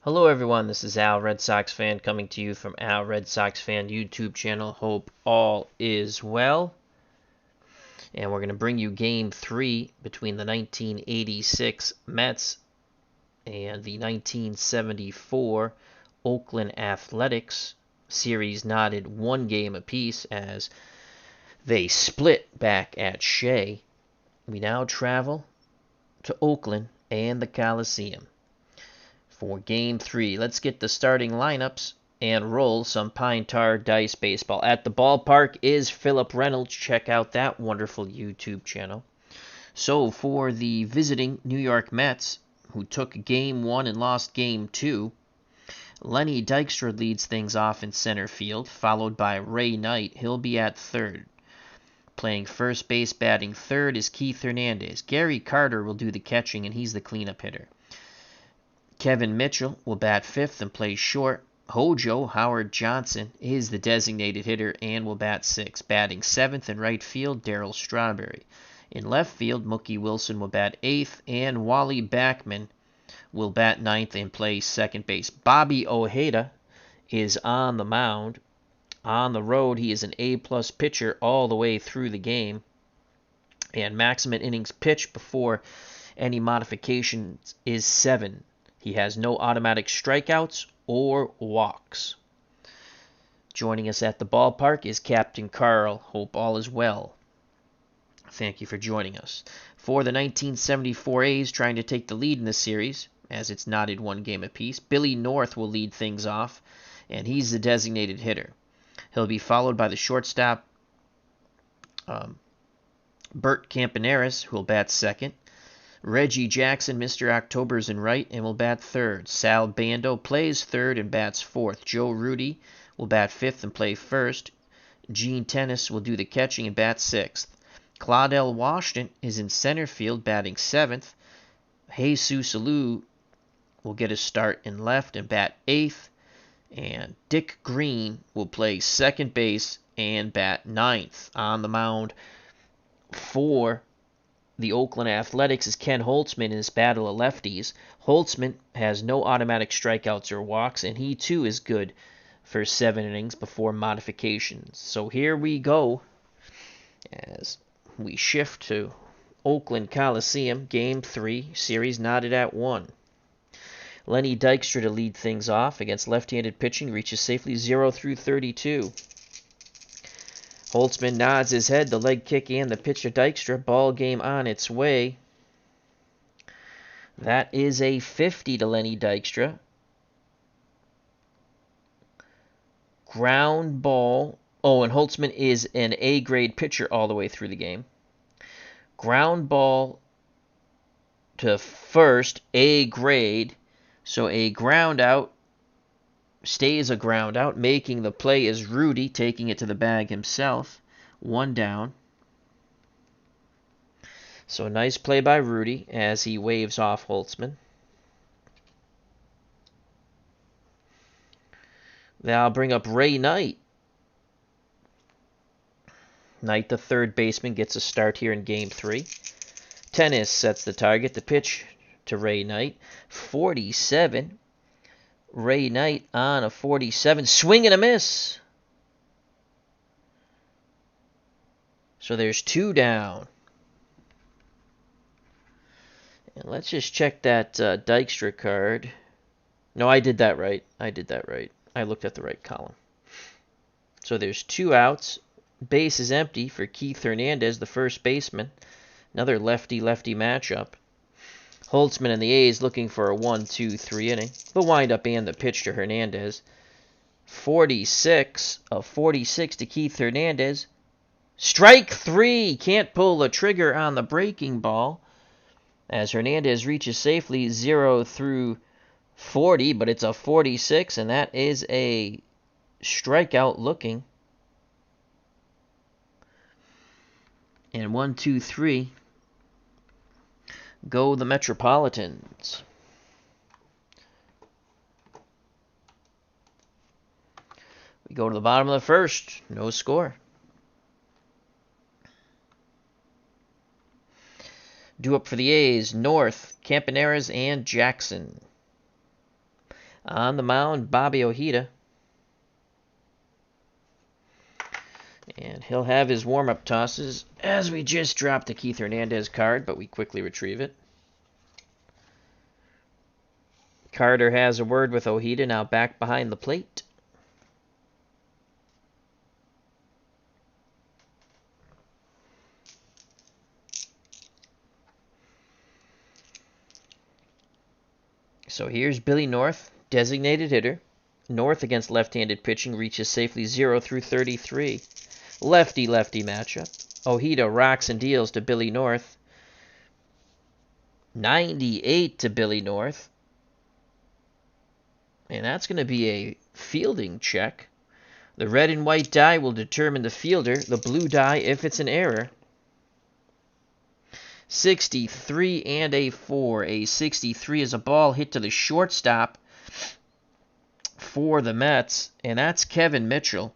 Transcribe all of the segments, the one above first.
Hello everyone, this is Al, Red Sox fan, coming to you from Al Red Sox Fan YouTube channel. Hope all is well. And we're going to bring you Game 3 between the 1986 Mets and the 1974 Oakland Athletics. Series knotted one game apiece as they split back at Shea. We now travel to Oakland and the Coliseum for Game 3. Let's get the starting lineups and roll some Pine Tar Dice Baseball. At the ballpark is Philip Reynolds. Check out that wonderful YouTube channel. So for the visiting New York Mets, who took Game 1 and lost Game 2, Lenny Dykstra leads things off in center field, followed by Ray Knight. He'll be at third. Playing first base, batting third is Keith Hernandez. Gary Carter will do the catching, and he's the cleanup hitter. Kevin Mitchell will bat fifth and play short. Hojo Howard Johnson is the designated hitter and will bat sixth. Batting seventh in right field, Darryl Strawberry. In left field, Mookie Wilson will bat eighth, and Wally Backman will bat ninth and play second base. Bobby Ojeda is on the mound. On the road, he is an A-plus pitcher all the way through the game. And maximum innings pitched before any modifications is 7. He has no automatic strikeouts or walks. Joining us at the ballpark is Captain Carl. Hope all is well. Thank you for joining us. For the 1974 A's trying to take the lead in the series, as it's knotted one game apiece, Billy North will lead things off, and he's the designated hitter. He'll be followed by the shortstop, Bert Campaneris, who will bat second. Reggie Jackson, Mr. October's in right, and will bat third. Sal Bando plays third and bats fourth. Joe Rudy will bat fifth and play first. Gene Tennis will do the catching and bat sixth. Claudel Washington is in center field, batting seventh. Jesus Alou will get a start in left and bat eighth. And Dick Green will play second base and bat ninth. On the mound for the Oakland Athletics is Ken Holtzman in his battle of lefties. Holtzman has no automatic strikeouts or walks, and he too is good for 7 innings before modifications. So here we go as we shift to Oakland Coliseum, Game 3, series knotted at 1. Lenny Dykstra to lead things off against left-handed pitching, reaches safely 0 through 32. Holtzman nods his head, the leg kick and the pitch to Dykstra. Ball game on its way. That is a 50 to Lenny Dykstra. Ground ball. Oh, and Holtzman is an A-grade pitcher all the way through the game. Ground ball to first, A-grade. So a ground out stays a ground out. Making the play is Rudy, taking it to the bag himself. 1 down. So a nice play by Rudy as he waves off Holtzman. Now I'll bring up Ray Knight. Knight, the third baseman, gets a start here in Game 3. Tennis sets the target. The pitch to Ray Knight. 47. Ray Knight on a 47. Swing and a miss. So there's 2 down. And let's just check that Dykstra card. No, I did that right. I looked at the right column. So there's 2 outs. Base is empty for Keith Hernandez, the first baseman. Another lefty-lefty matchup. Holtzman and the A's looking for a 1-2-3 inning. The windup and the pitch to Hernandez. 46 of 46 to Keith Hernandez. Strike 3. Can't pull the trigger on the breaking ball as Hernandez reaches safely 0 through 40, but it's a 46, and that is a strikeout looking. And 1-2-3. Go the Metropolitans. We go to the bottom of the first. No score. Due up for the A's, North, Campaneris, and Jackson. On the mound, Bobby Ojeda. And he'll have his warm-up tosses as we just dropped the Keith Hernandez card, but we quickly retrieve it. Carter has a word with Ojeda, now back behind the plate. So here's Billy North, designated hitter. North against left-handed pitching reaches safely 0 through 33. Lefty-lefty matchup. Ojeda rocks and deals to Billy North. 98 to Billy North. And that's going to be a fielding check. The red and white die will determine the fielder. The blue die if it's an error. 63 and a 4. A 63 is a ball hit to the shortstop for the Mets. And that's Kevin Mitchell.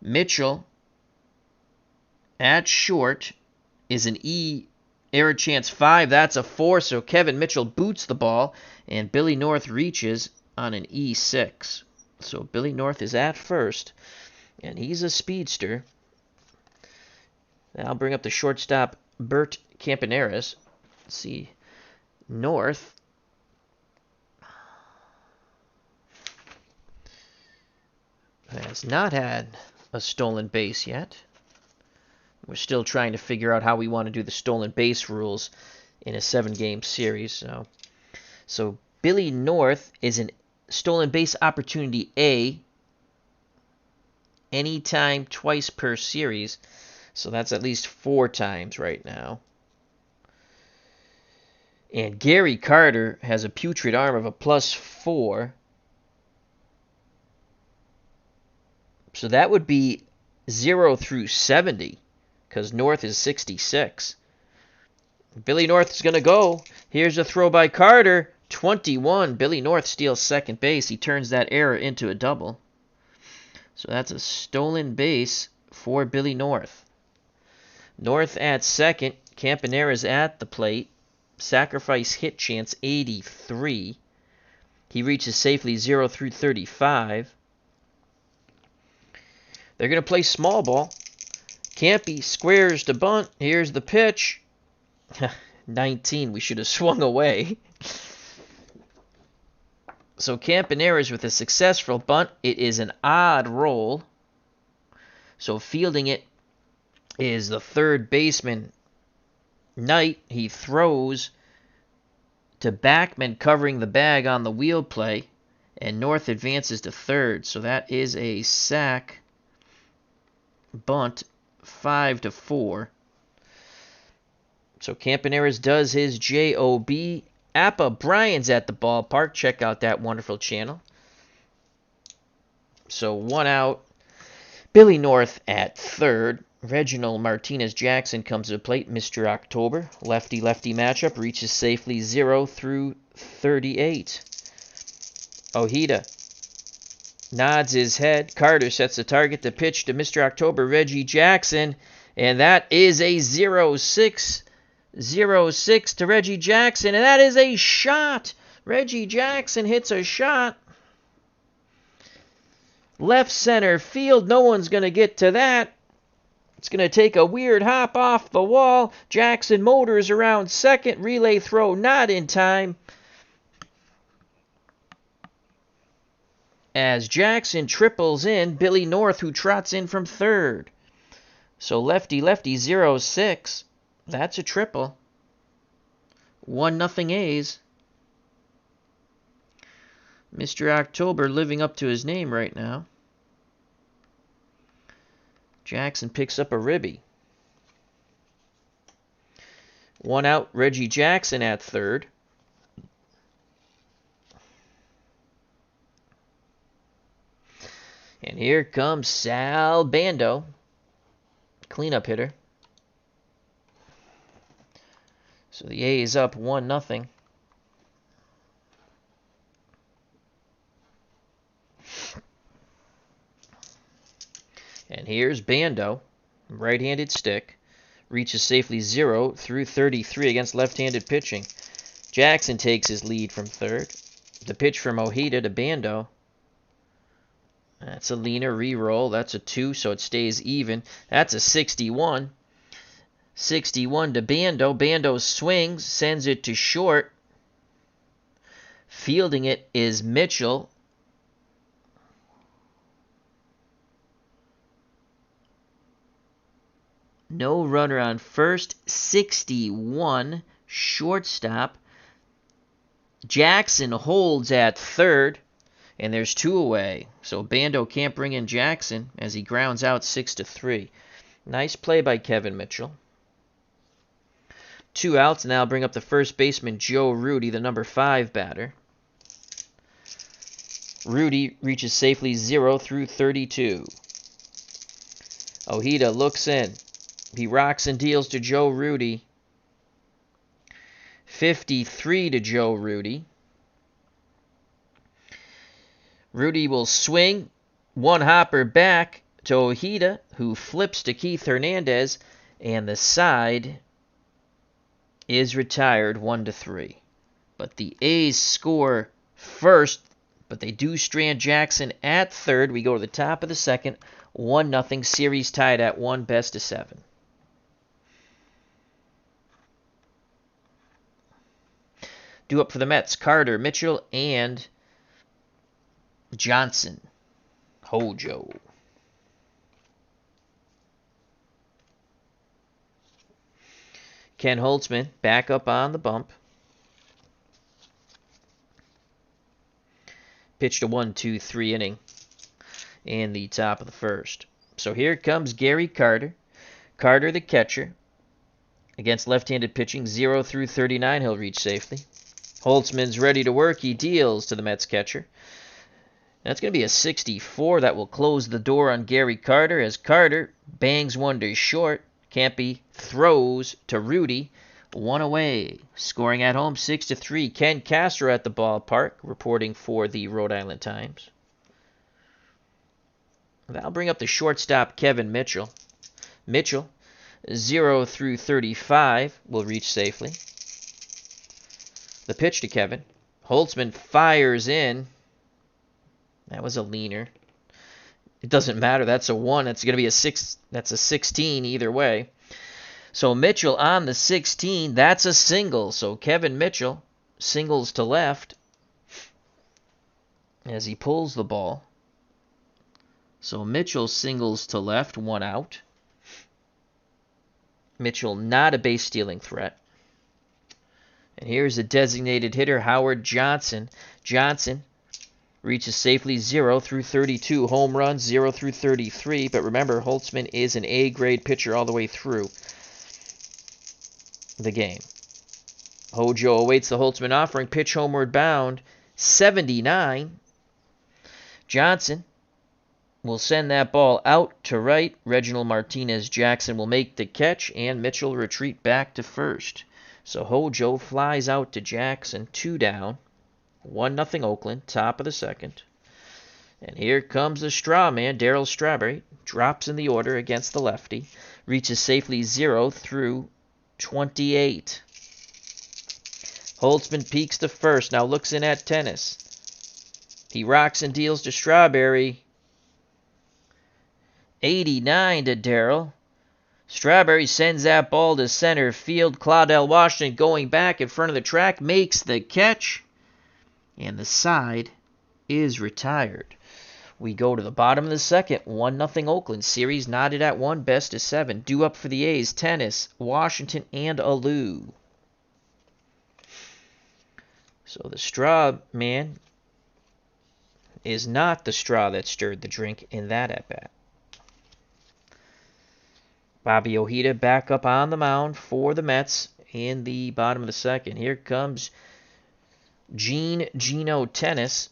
Mitchell at short is an E. Error chance 5. That's a 4. So Kevin Mitchell boots the ball. And Billy North reaches on an E6. So Billy North is at first. And he's a speedster. Now I'll bring up the shortstop, Bert Campaneris. Let's see. North. Has not had a stolen base yet. We're still trying to figure out how we want to do the stolen base rules in a 7-game series. So Billy North is an stolen base opportunity A. Anytime, twice per series. So that's at least 4 times right now. And Gary Carter has a putrid arm of a +4. So that would be 0 through 70. Because North is 66. Billy North is going to go. Here's a throw by Carter. 21. Billy North steals second base. He turns that error into a double. So that's a stolen base for Billy North. North at second. Campaneris at the plate. Sacrifice hit chance 83. He reaches safely 0 through 35. They're going to play small ball. Campy squares to bunt. Here's the pitch. 19. We should have swung away. So Campaneris with a successful bunt. It is an odd roll. So fielding it is the third baseman, Knight. He throws to Backman, covering the bag on the wheel play. And North advances to third. So that is a sack. Bunt. 5-4. So Campaneris does his job. Appa Bryan's at the ballpark. Check out that wonderful channel. So 1 out. Billy North at third. Reginald Martinez Jackson comes to the plate. Mr. October. Lefty-lefty matchup. Reaches safely 0 through 38. Ojeda nods his head. Carter sets the target to pitch to Mr. October, Reggie Jackson. And that is a 0-6. 0-6 to Reggie Jackson. And that is a shot. Reggie Jackson hits a shot. Left center field. No one's going to get to that. It's going to take a weird hop off the wall. Jackson motors around second. Relay throw not in time. As Jackson triples in, Billy North, who trots in from third. So lefty-lefty 0-6. That's a triple. 1-0 A's. Mr. October living up to his name right now. Jackson picks up a ribby. 1 out, Reggie Jackson at third. And here comes Sal Bando, cleanup hitter. So the A's up 1-0. And here's Bando, right-handed stick, reaches safely 0 through 33 against left-handed pitching. Jackson takes his lead from third. The pitch from Ojeda to Bando. That's a leaner re-roll. That's a 2, so it stays even. That's a 61. 61 to Bando. Bando swings, sends it to short. Fielding it is Mitchell. No runner on first. 61. Shortstop. Jackson holds at third. And there's 2 away. So Bando can't bring in Jackson as he grounds out 6-3. Nice play by Kevin Mitchell. 2 outs. Now bring up the first baseman, Joe Rudi, the number 5 batter. Rudi reaches safely 0 through 32. Ojeda looks in. He rocks and deals to Joe Rudi. 53 to Joe Rudi. Rudi will swing. 1 hopper back to Ojeda, who flips to Keith Hernandez, and the side is retired 1-3. But the A's score first, but they do strand Jackson at third. We go to the top of the second, 1-0. Series tied at 1, best of 7. Due up for the Mets, Carter, Mitchell, and Johnson. Hojo. Ken Holtzman back up on the bump. Pitched a 1-2-3 inning in the top of the first. So here comes Gary Carter. Carter, the catcher. Against left-handed pitching, 0 through 39, he'll reach safely. Holtzman's ready to work. He deals to the Mets catcher. That's going to be a 64. That will close the door on Gary Carter as Carter bangs one to short. Campy throws to Rudi. 1 away. Scoring at home 6-3. Ken Castro at the ballpark, reporting for the Rhode Island Times. That'll bring up the shortstop, Kevin Mitchell. Mitchell, 0 through 35, will reach safely. The pitch to Kevin. Holtzman fires in. That was a leaner. It doesn't matter. That's a 1. That's going to be a 6. That's a 16 either way. So Mitchell on the 16. That's a single. So Kevin Mitchell singles to left as he pulls the ball. So Mitchell singles to left, 1 out. Mitchell not a base-stealing threat. And here's a designated hitter, Howard Johnson. Johnson reaches safely 0 through 32. Home runs 0 through 33. But remember, Holtzman is an A-grade pitcher all the way through the game. Hojo awaits the Holtzman offering. Pitch homeward bound. 79. Johnson will send that ball out to right. Reginald Martinez Jackson will make the catch, and Mitchell retreat back to first. So Hojo flies out to Jackson, 2 down. 1-0 Oakland, top of the second. And here comes the straw man, Darryl Strawberry. Drops in the order against the lefty. Reaches safely 0 through 28. Holtzman peeks to first, now looks in at tennis. He rocks and deals to Strawberry. 89 to Darryl. Strawberry sends that ball to center field. Claudel Washington going back in front of the track makes the catch. And the side is retired. We go to the bottom of the second. 1-0 Oakland. Series knotted at 1, best of 7. Due up for the A's, Tennis, Washington, and Alou. So the straw man is not the straw that stirred the drink in that at-bat. Bobby Ojeda back up on the mound for the Mets in the bottom of the second. Here comes Gino Tennis.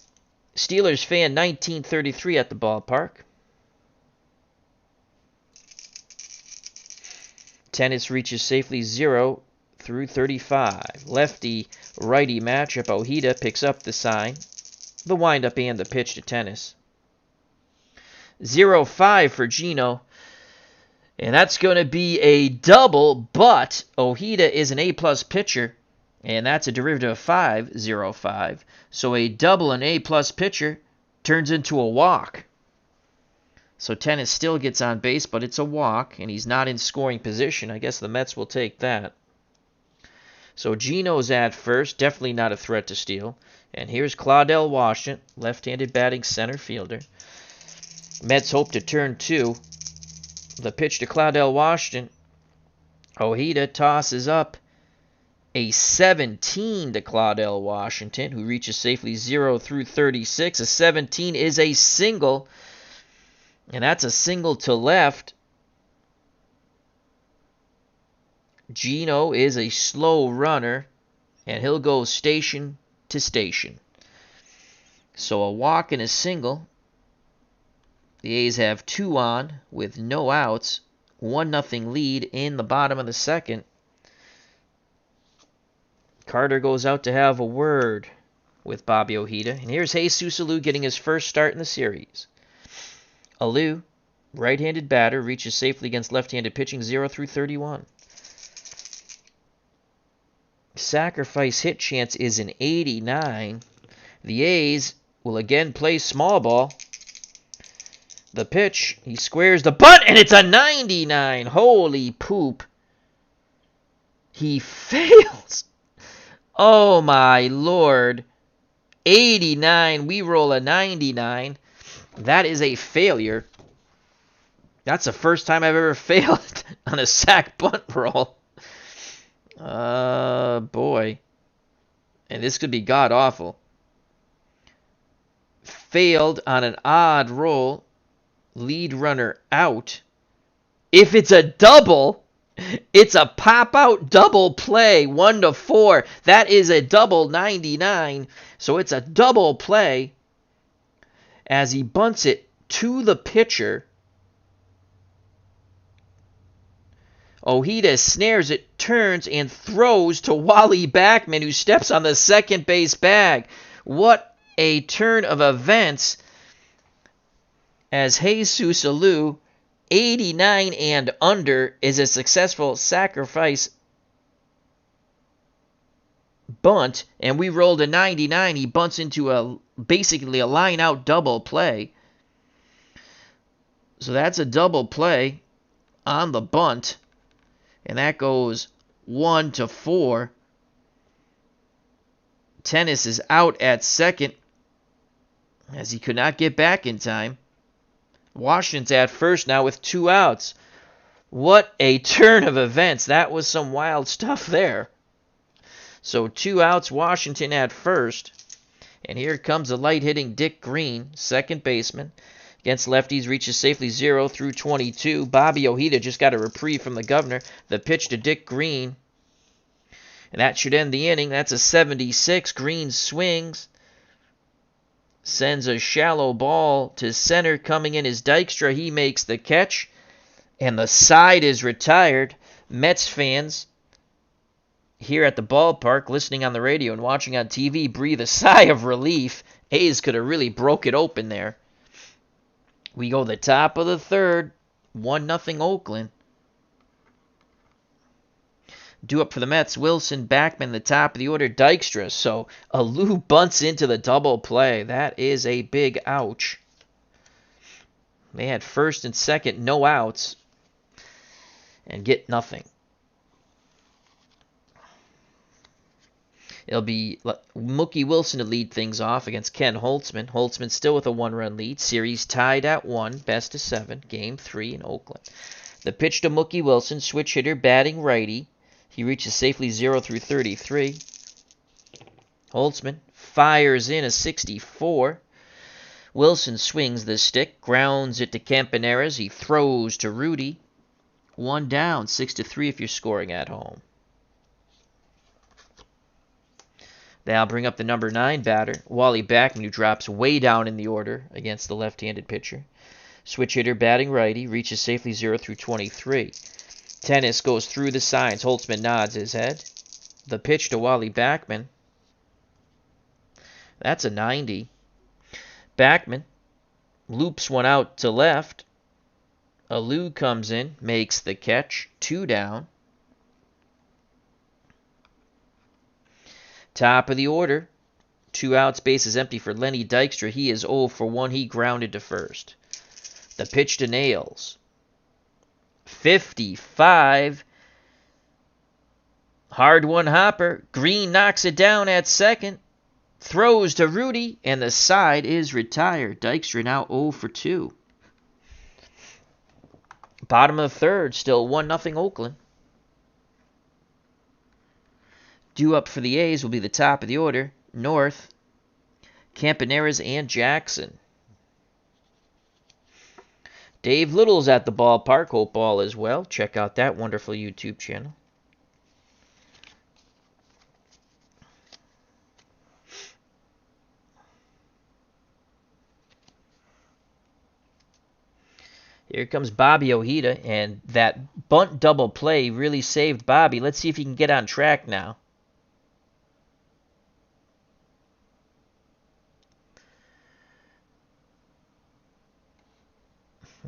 Steelers fan 1933 at the ballpark. Tennis reaches safely 0 through 35. Lefty-righty matchup. Ojeda picks up the sign, the windup, and the pitch to Tennis. 0-5 for Gino. And that's going to be a double, but Ojeda is an A-plus pitcher, And that's a derivative of 505. So a double and A-plus pitcher turns into a walk. So Tennis still gets on base, but it's a walk, and he's not in scoring position. I guess the Mets will take that. So Gino's at first, definitely not a threat to steal. And here's Claudel Washington, left-handed batting center fielder. Mets hope to turn 2. The pitch to Claudel Washington. Ojeda tosses up a 17 to Claudel Washington, who reaches safely 0 through 36. A 17 is a single, and that's a single to left. Gino is a slow runner, and he'll go station to station. So a walk and a single. The A's have 2 on with no outs. 1-0 lead in the bottom of the second. Carter goes out to have a word with Bobby Ojeda. And here's Jesus Alou getting his first start in the series. Alou, right-handed batter, reaches safely against left-handed pitching 0 through 31. Sacrifice hit chance is an 89. The A's will again play small ball. The pitch, he squares the bunt, and it's a 99. Holy poop. He fails. Oh, my Lord. 89. We roll a 99. That is a failure. That's the first time I've ever failed on a sac bunt roll. Boy. And this could be god-awful. Failed on an odd roll. Lead runner out. If it's a double, it's a pop-out double play, 1-4. That is a double 99. So it's a double play as he bunts it to the pitcher. Ojeda snares it, turns, and throws to Wally Backman, who steps on the second base bag. What a turn of events as Jesus Alou, 89 and under, is a successful sacrifice bunt, and we rolled a 99. He bunts into basically a line-out double play. So that's a double play on the bunt, and that goes 1-4. Tennis is out at second as he could not get back in time. Washington's at first now with 2 outs. What a turn of events. That was some wild stuff there. So 2 outs, Washington at first. And here comes the light-hitting Dick Green, second baseman. Against lefties, reaches safely 0 through 22. Bobby Ojeda just got a reprieve from the governor. The pitch to Dick Green. And that should end the inning. That's a 76. Green swings. Sends a shallow ball to center. Coming in is Dykstra. He makes the catch. And the side is retired. Mets fans here at the ballpark, listening on the radio and watching on TV, breathe a sigh of relief. A's could have really broke it open there. We go the top of the third. 1-0 Oakland. Due up for the Mets, Wilson, Backman, the top of the order, Dykstra. So Alou bunts into the double play. That is a big ouch. They had first and second, no outs, and get nothing. It'll be Mookie Wilson to lead things off against Ken Holtzman. Holtzman still with a 1-run lead. Series tied at 1, best of 7, Game 3 in Oakland. The pitch to Mookie Wilson, switch hitter, batting righty. He reaches safely 0 through 33. Holtzman fires in a 64. Wilson swings the stick, grounds it to Campaneris. He throws to Rudy. 1 down, 6-3 if you're scoring at home. Now bring up the number 9 batter, Wally Backman, who drops way down in the order against the left-handed pitcher. Switch hitter, batting righty, reaches safely 0 through 23. Tennis goes through the signs. Holtzman nods his head. The pitch to Wally Backman. That's a 90. Backman loops one out to left. Alou comes in, makes the catch. 2 down. Top of the order. 2 outs, bases empty for Lenny Dykstra. He is 0 for 1. He grounded to first. The pitch to Nails. 55. Hard one hopper. Green knocks it down at second. Throws to Rudy, and the side is retired. Dykstra now 0 for 2. Bottom of the third, still 1-0 Oakland. Due up for the A's will be the top of the order. North, Campaneris, and Jackson. Dave Little's at the ballpark. Hope all is well. Check out that wonderful YouTube channel. Here comes Bobby Ojeda, and that bunt double play really saved Bobby. Let's see if he can get on track now.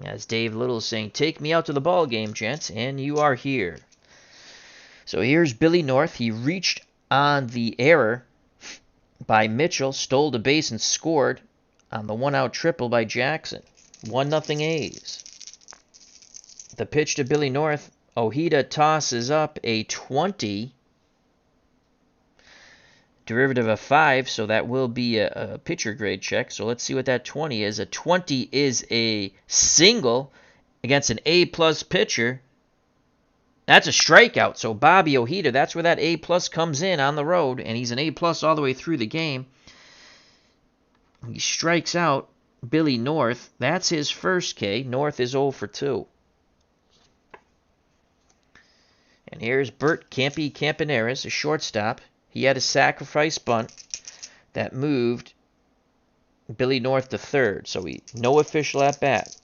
As Dave Little is saying, take me out to the ball game, gents, and you are here. So here's Billy North. He reached on the error by Mitchell, stole the base, and scored on the 1-out triple by Jackson. 1-0 A's. The pitch to Billy North. Ojeda tosses up a 20. Derivative of 5, so that will be a pitcher grade check. So let's see what that 20 is. A 20 is a single against an A-plus pitcher. That's a strikeout. So Bobby Ojeda, that's where that A-plus comes in on the road, and he's an A-plus all the way through the game. He strikes out Billy North. That's his first K. North is 0 for 2. And here's Bert Campaneris, a shortstop. He had a sacrifice bunt that moved Billy North to third. So no official at bat.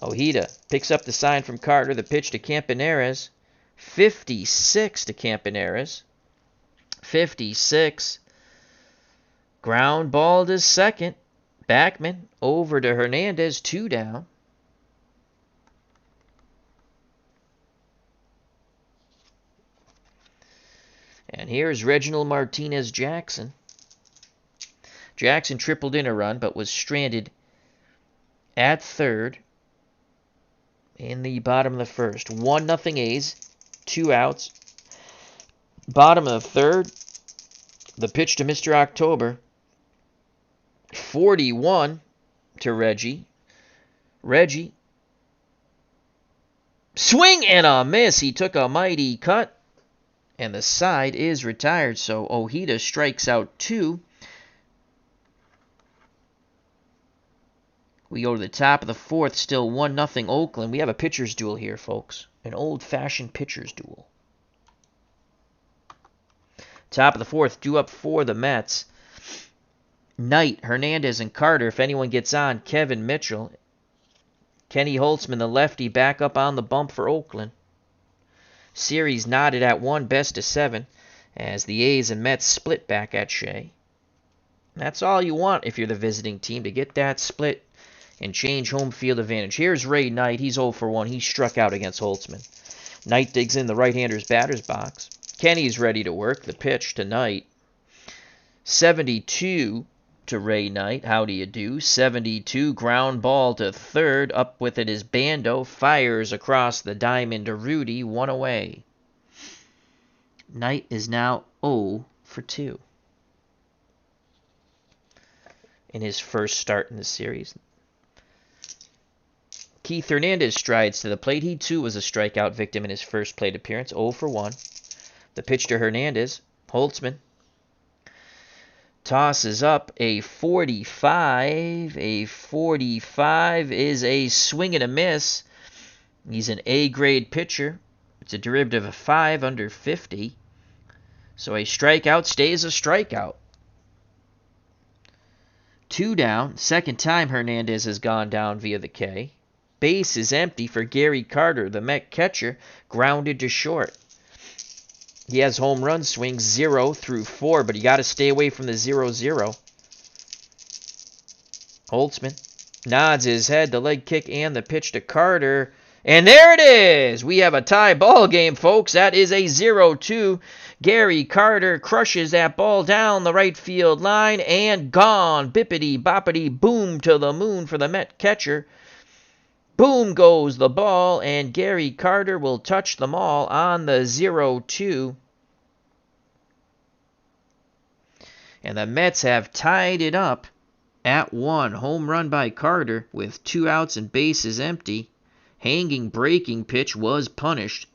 Ojeda picks up the sign from Carter. The pitch to Campaneris. 56 to Campaneris. 56. Ground ball to second. Backman over to Hernandez. 2 down. And here's Reginald Martinez Jackson. Jackson tripled in a run, but was stranded at third in the bottom of the first. 1-0 A's, 2 outs. Bottom of the third, the pitch to Mr. October. 41 to Reggie. Reggie. Swing and a miss. He took a mighty cut. And the side is retired, so Ojeda strikes out 2. We go to the top of the fourth, still 1-0 Oakland. We have a pitcher's duel here, folks. An old-fashioned pitcher's duel. Top of the fourth, due up for the Mets. Knight, Hernandez, and Carter. If anyone gets on, Kevin Mitchell. Kenny Holtzman, the lefty, back up on the bump for Oakland. Series knotted at 1, best of 7, as the A's and Mets split back at Shea. That's all you want if you're the visiting team, to get that split and change home field advantage. Here's Ray Knight. He's 0 for 1. He struck out against Holtzman. Knight digs in the right-hander's batter's box. Kenny's ready to work. The pitch to Knight. 72 to Ray Knight. How do you do? 72. Ground ball to third. Up with it is Bando. Fires across the diamond to Rudy. 1 away. Knight is now 0 for 2 in his first start in the series. Keith Hernandez strides to the plate. He too was a strikeout victim in his first plate appearance. 0 for 1. The pitch to Hernandez. Holtzman tosses up a 45. A 45 is a swing and a miss. He's an A-grade pitcher. It's a derivative of 5 under 50. So a strikeout stays a strikeout. 2 down. Second time Hernandez has gone down via the K. Base is empty for Gary Carter, the Met catcher, grounded to short. He has home run swings 0 through 4, but you got to stay away from the 0-0. Holtzman nods his head, the leg kick and the pitch to Carter. And there it is. We have a tie ball game, folks. That is a 0-2. Gary Carter crushes that ball down the right field line and gone. Bippity boppity boom to the moon for the Met catcher. Boom goes the ball, and Gary Carter will touch them all on the 0-2. And the Mets have tied it up at 1. Home run by Carter with 2 outs and bases empty. Hanging breaking pitch was punished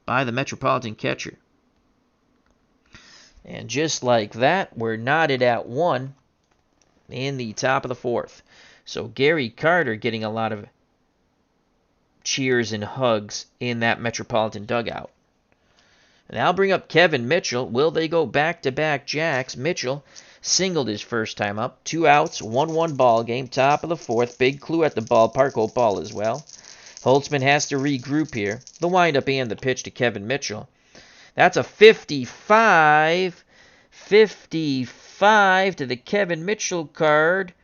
by the Metropolitan catcher. And just like that, we're knotted at 1 in the top of the 4th. So Gary Carter getting a lot of cheers and hugs in that Metropolitan dugout. And I'll bring up Kevin Mitchell. Will they go back-to-back jacks? Mitchell singled his first time up. 2 outs, 1-1 ball game, top of the 4th. Big clue at the ballpark. Hope all is well. Holtzman has to regroup here. The windup and the pitch to Kevin Mitchell. That's a 55. 55 to the Kevin Mitchell card.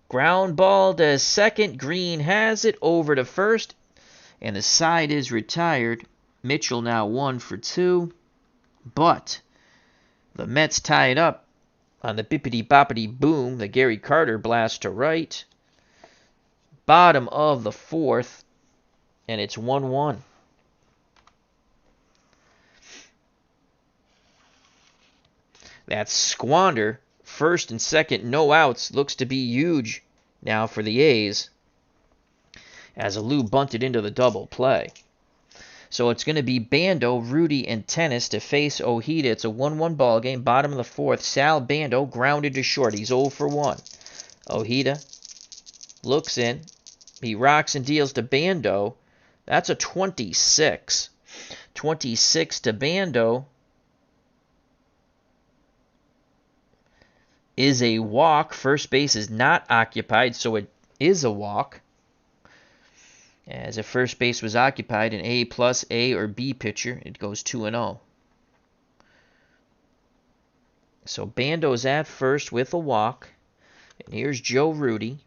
Ground ball to second. Green has it over to first. And the side is retired. Mitchell now 1 for 2. But the Mets tie it up on the bippity-boppity boom. The Gary Carter blast to right. Bottom of the 4th. And it's 1-1. That squander, first and second, no outs, looks to be huge now for the A's as Alou bunted into the double play. So it's going to be Bando, Rudy, and Tennis to face Ojeda. It's a 1-1 ball game, bottom of the 4th. Sal Bando grounded to short. He's 0 for 1. Ojeda looks in. He rocks and deals to Bando. That's a 26. 26 to Bando is a walk. First base is not occupied, so it is a walk. As if first base was occupied, an A plus A or B pitcher, it goes 2-0. So Bando's at first with a walk. And here's Joe Rudy.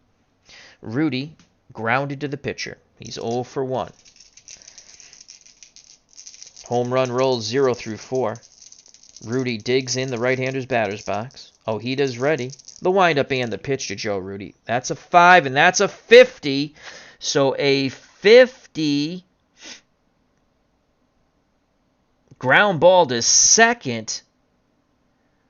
Rudy grounded to the pitcher. He's 0 for 1. Home run rolls 0 through 4. Rudy digs in the right-hander's batter's box. Ojeda's ready. The windup and the pitch to Joe Rudy. That's a 5, and that's a 50. So a 50 ground ball to second.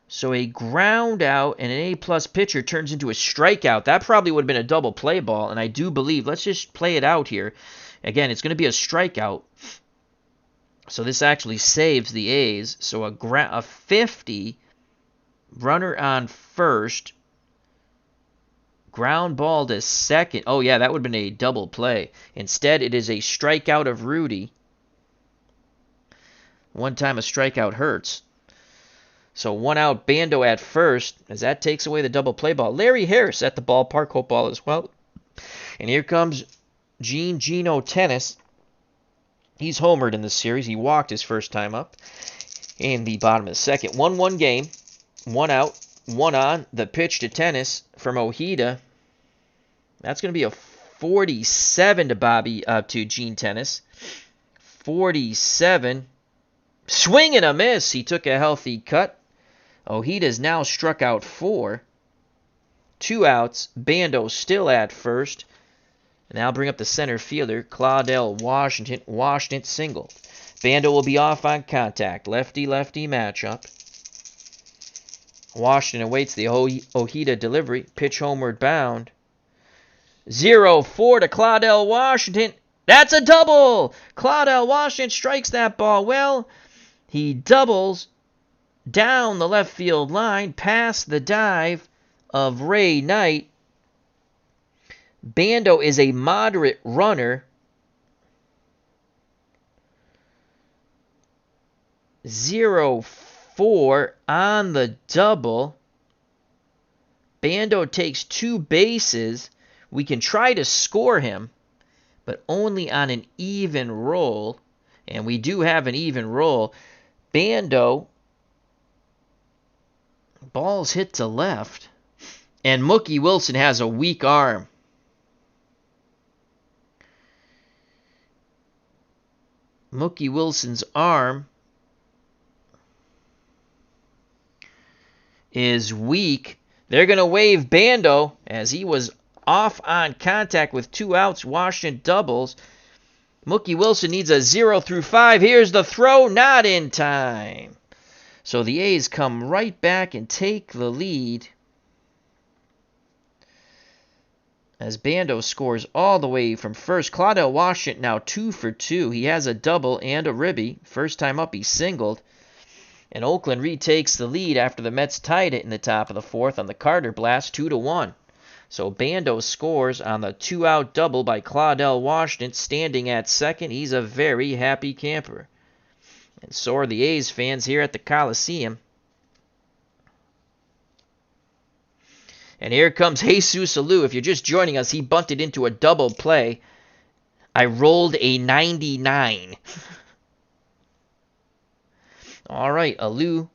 So a ground out and an A-plus pitcher turns into a strikeout. That probably would have been a double play ball, and I do believe, let's just play it out here. Again, it's going to be a strikeout. So this actually saves the A's. So a 50, runner on first, ground ball to second. Oh, yeah, that would have been a double play. Instead, it is a strikeout of Rudy. One time a strikeout hurts. So 1 out, Bando at first, as that takes away the double play ball. Larry Harris at the ballpark, hope ball as well. And here comes Gino Tennis. He's homered in this series. He walked his first time up in the bottom of the second. 1-1 game. 1 out, 1 on. The pitch to Tennis from Ojeda. That's going to be a 47 to Gene Tennis. 47. Swing and a miss. He took a healthy cut. Ojeda's now struck out 4. 2 outs. Bando still at first. And now bring up the center fielder, Claudel Washington. Washington singled. Bando will be off on contact. Lefty-lefty matchup. Washington awaits the Ojeda delivery. Pitch homeward bound. 0-4 to Claudel Washington. That's a double! Claudel Washington strikes that ball well. He doubles down the left field line past the dive of Ray Knight. Bando is a moderate runner. 0-4 on the double. Bando takes 2 bases. We can try to score him, but only on an even roll. And we do have an even roll. Bando, ball's hit to left. And Mookie Wilson has a weak arm. Mookie Wilson's arm is weak. They're going to wave Bando as he was off on contact with 2 outs. Washington doubles. Mookie Wilson needs a 0 through 5. Here's the throw, not in time. So the A's come right back and take the lead as Bando scores all the way from first. Claudel Washington now 2 for 2. He has a double and a ribby. First time up, he singled. And Oakland retakes the lead after the Mets tied it in the top of the 4th on the Carter blast, 2-1. So Bando scores on the 2-out double by Claudel Washington, standing at second. He's a very happy camper. And so are the A's fans here at the Coliseum. And here comes Jesus Alou. If you're just joining us, he bunted into a double play. I rolled a 99. All right, Alou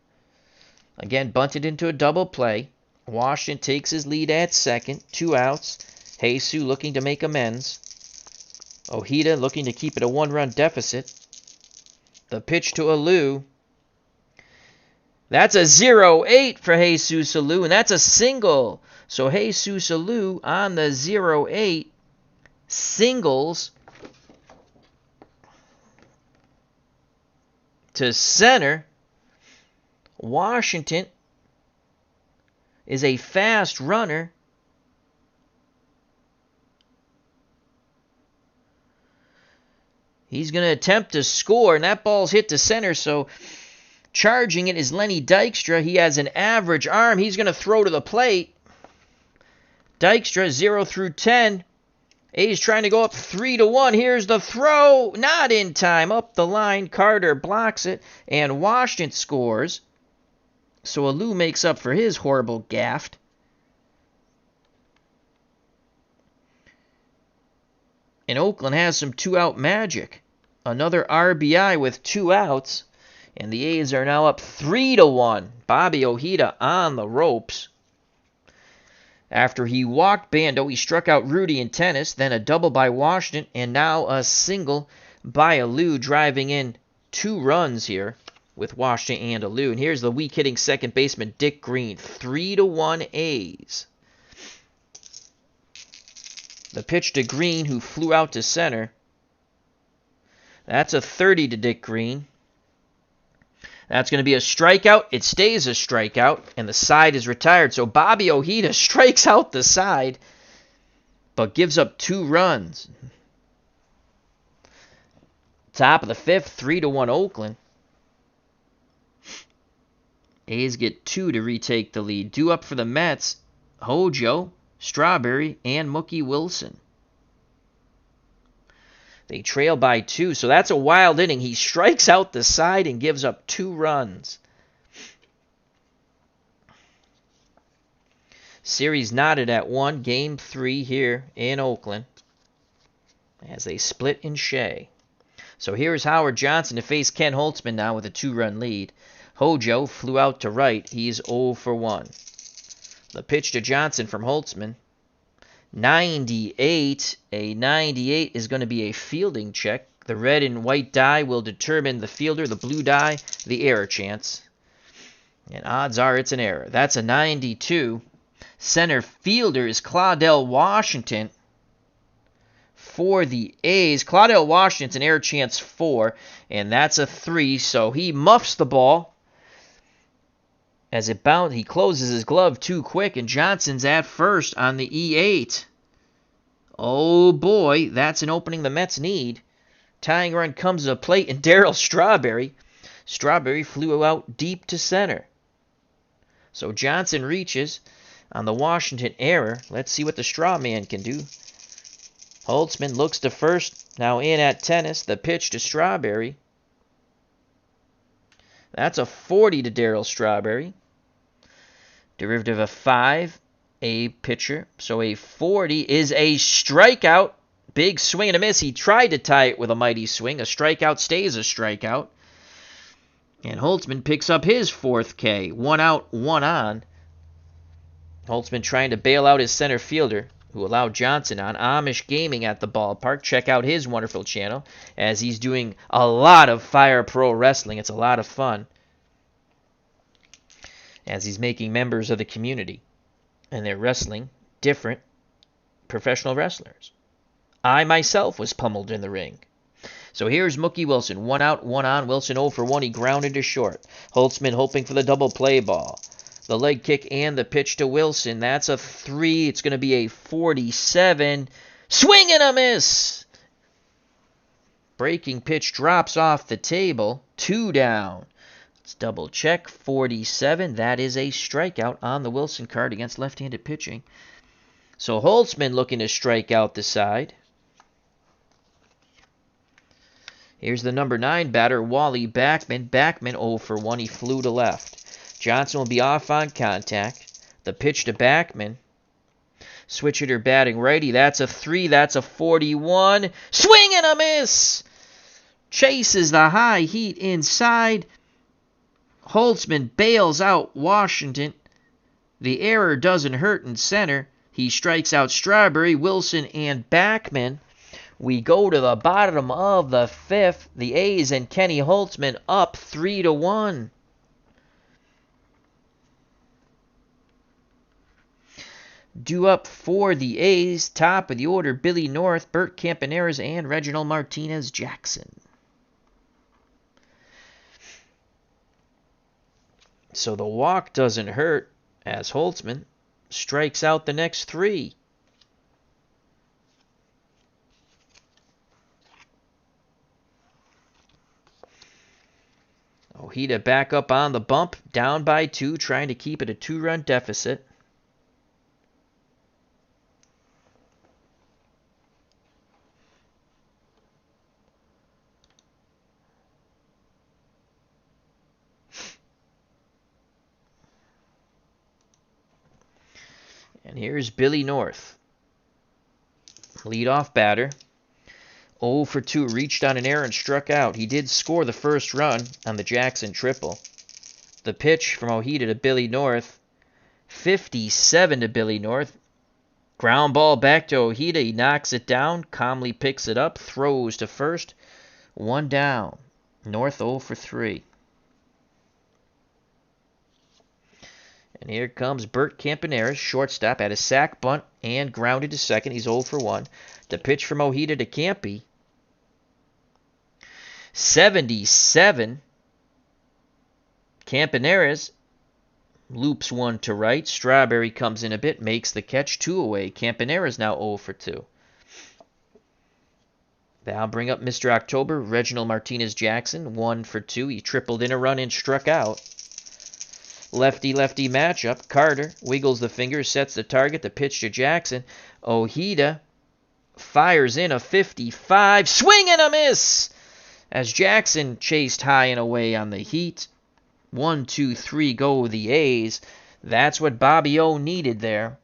again bunted into a double play. Washington takes his lead at second, 2 outs. Jesus looking to make amends. Ojeda looking to keep it a 1-run deficit. The pitch to Alou. That's a 0-8 for Jesus Alou, and that's a single. So Jesus Alou on the 0-8 singles to center. Washington is a fast runner. He's going to attempt to score, and that ball's hit to center, so charging it is Lenny Dykstra. He has an average arm. He's going to throw to the plate. Dykstra, 0 through 10. A's trying to go up 3-1. Here's the throw. Not in time. Up the line. Carter blocks it, and Washington scores. So Alou makes up for his horrible gaffe. And Oakland has some 2-out magic. Another RBI with 2 outs. And the A's are now up 3-1. Bobby Ojeda on the ropes. After he walked Bando, he struck out Rudy in tennis. Then a double by Washington. And now a single by Alou, driving in 2 runs here with Washington and Alou. And here's the weak-hitting second baseman, Dick Green. 3-1 A's. The pitch to Green, who flew out to center. That's a 30 to Dick Green. That's going to be a strikeout. It stays a strikeout, and the side is retired. So Bobby Ojeda strikes out the side, but gives up 2 runs. Top of the 5th, 3-1 Oakland. A's get 2 to retake the lead. Due up for the Mets, Hojo, Strawberry, and Mookie Wilson. They trail by 2, so that's a wild inning. He strikes out the side and gives up 2 runs. Series knotted at 1, Game 3 here in Oakland as they split in Shea. So here's Howard Johnson to face Ken Holtzman now with a 2-run lead. Hojo flew out to right. He's 0 for 1. The pitch to Johnson from Holtzman. 98. A 98 is going to be a fielding check. The red and white die will determine the fielder. The blue die, the error chance. And odds are it's an error. That's a 92. Center fielder is Claudel Washington for the A's. Claudel Washington's an error chance 4, and that's a 3. So he muffs the ball. As it bounces, he closes his glove too quick, and Johnson's at first on the E8. Oh boy, that's an opening the Mets need. Tying run comes to the plate, and Darryl Strawberry. Strawberry flew out deep to center. So Johnson reaches on the Washington error. Let's see what the straw man can do. Holtzman looks to first, now in at tennis. The pitch to Strawberry. That's a 40 to Darryl Strawberry. Derivative of 5, a pitcher. So a 40 is a strikeout. Big swing and a miss. He tried to tie it with a mighty swing. A strikeout stays a strikeout. And Holtzman picks up his 4th K. 1 out, 1 on. Holtzman trying to bail out his center fielder, who allowed Johnson on Amish Gaming at the ballpark. Check out his wonderful channel as he's doing a lot of Fire Pro Wrestling. It's a lot of fun as he's making members of the community, and they're wrestling different professional wrestlers. I myself was pummeled in the ring. So here's Mookie Wilson. 1 out, 1 on. Wilson 0 for 1. He grounded to short. Holtzman hoping for the double play ball. The leg kick and the pitch to Wilson. That's a 3. It's going to be a 47. Swing and a miss. Breaking pitch drops off the table. 2 down. Let's double check. 47. That is a strikeout on the Wilson card against left-handed pitching. So Holtzman looking to strike out the side. Here's the number 9 batter, Wally Backman. Backman 0 for 1. He flew to left. Johnson will be off on contact. The pitch to Backman. Switch hitter batting righty. That's a 3. That's a 41. Swing and a miss. Chases the high heat inside. Holtzman bails out Washington. The error doesn't hurt in center. He strikes out Strawberry, Wilson, and Backman. We go to the bottom of the 5th. The A's and Kenny Holtzman up 3-1. Due up for the A's, top of the order, Billy North, Bert Campaneris, and Reginald Martinez Jackson. So the walk doesn't hurt as Holtzman strikes out the next 3. Ojeda back up on the bump, down by 2, trying to keep it a 2-run deficit. And here's Billy North, leadoff batter. 0 for 2, reached on an error and struck out. He did score the first run on the Jackson triple. The pitch from Ojeda to Billy North. 57 to Billy North. Ground ball back to Ojeda. He knocks it down, calmly picks it up, throws to first. 1 down. North 0 for 3. And here comes Bert Campaneris, shortstop, at a sac bunt and grounded to second. He's 0 for 1. The pitch from Ojeda to Campy. 77. Campaneris loops 1 to right. Strawberry comes in a bit, makes the catch, 2 away. Campaneris now 0 for 2. That'll bring up Mr. October, Reginald Martinez Jackson, 1 for 2. He tripled in a run and struck out. Lefty-lefty matchup. Carter wiggles the finger, sets the target. The pitch to Jackson. Ojeda fires in a 55. Swing and a miss! As Jackson chased high and away on the heat. 1, 2, 3 go the A's. That's what Bobby O needed there.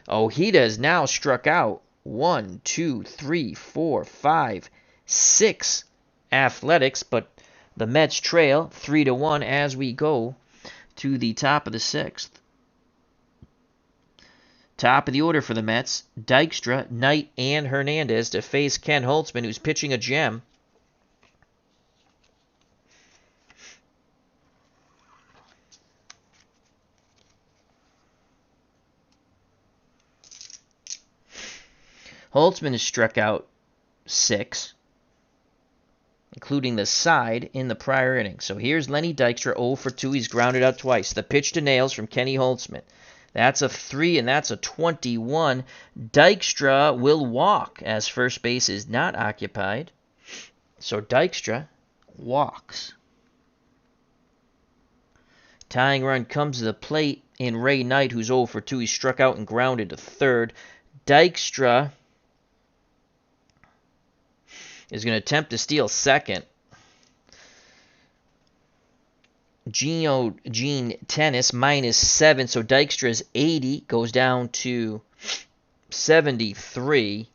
Ojeda is now struck out. 1, 2, 3, 4, 5, 6 Athletics, but the Mets trail 3-1 as we go to the top of the 6th. Top of the order for the Mets, Dykstra, Knight, and Hernandez to face Ken Holtzman, who's pitching a gem. Holtzman has struck out 6, including the side in the prior inning. So here's Lenny Dykstra, 0 for 2. He's grounded out twice. The pitch to Nails from Kenny Holtzman. That's a 3, and that's a 21. Dykstra will walk as first base is not occupied. So Dykstra walks. Tying run comes to the plate in Ray Knight, who's 0 for 2. He struck out and grounded to third. Dykstra is going to attempt to steal second. Gene Tennis -7, so Dykstra's 80 goes down to 73.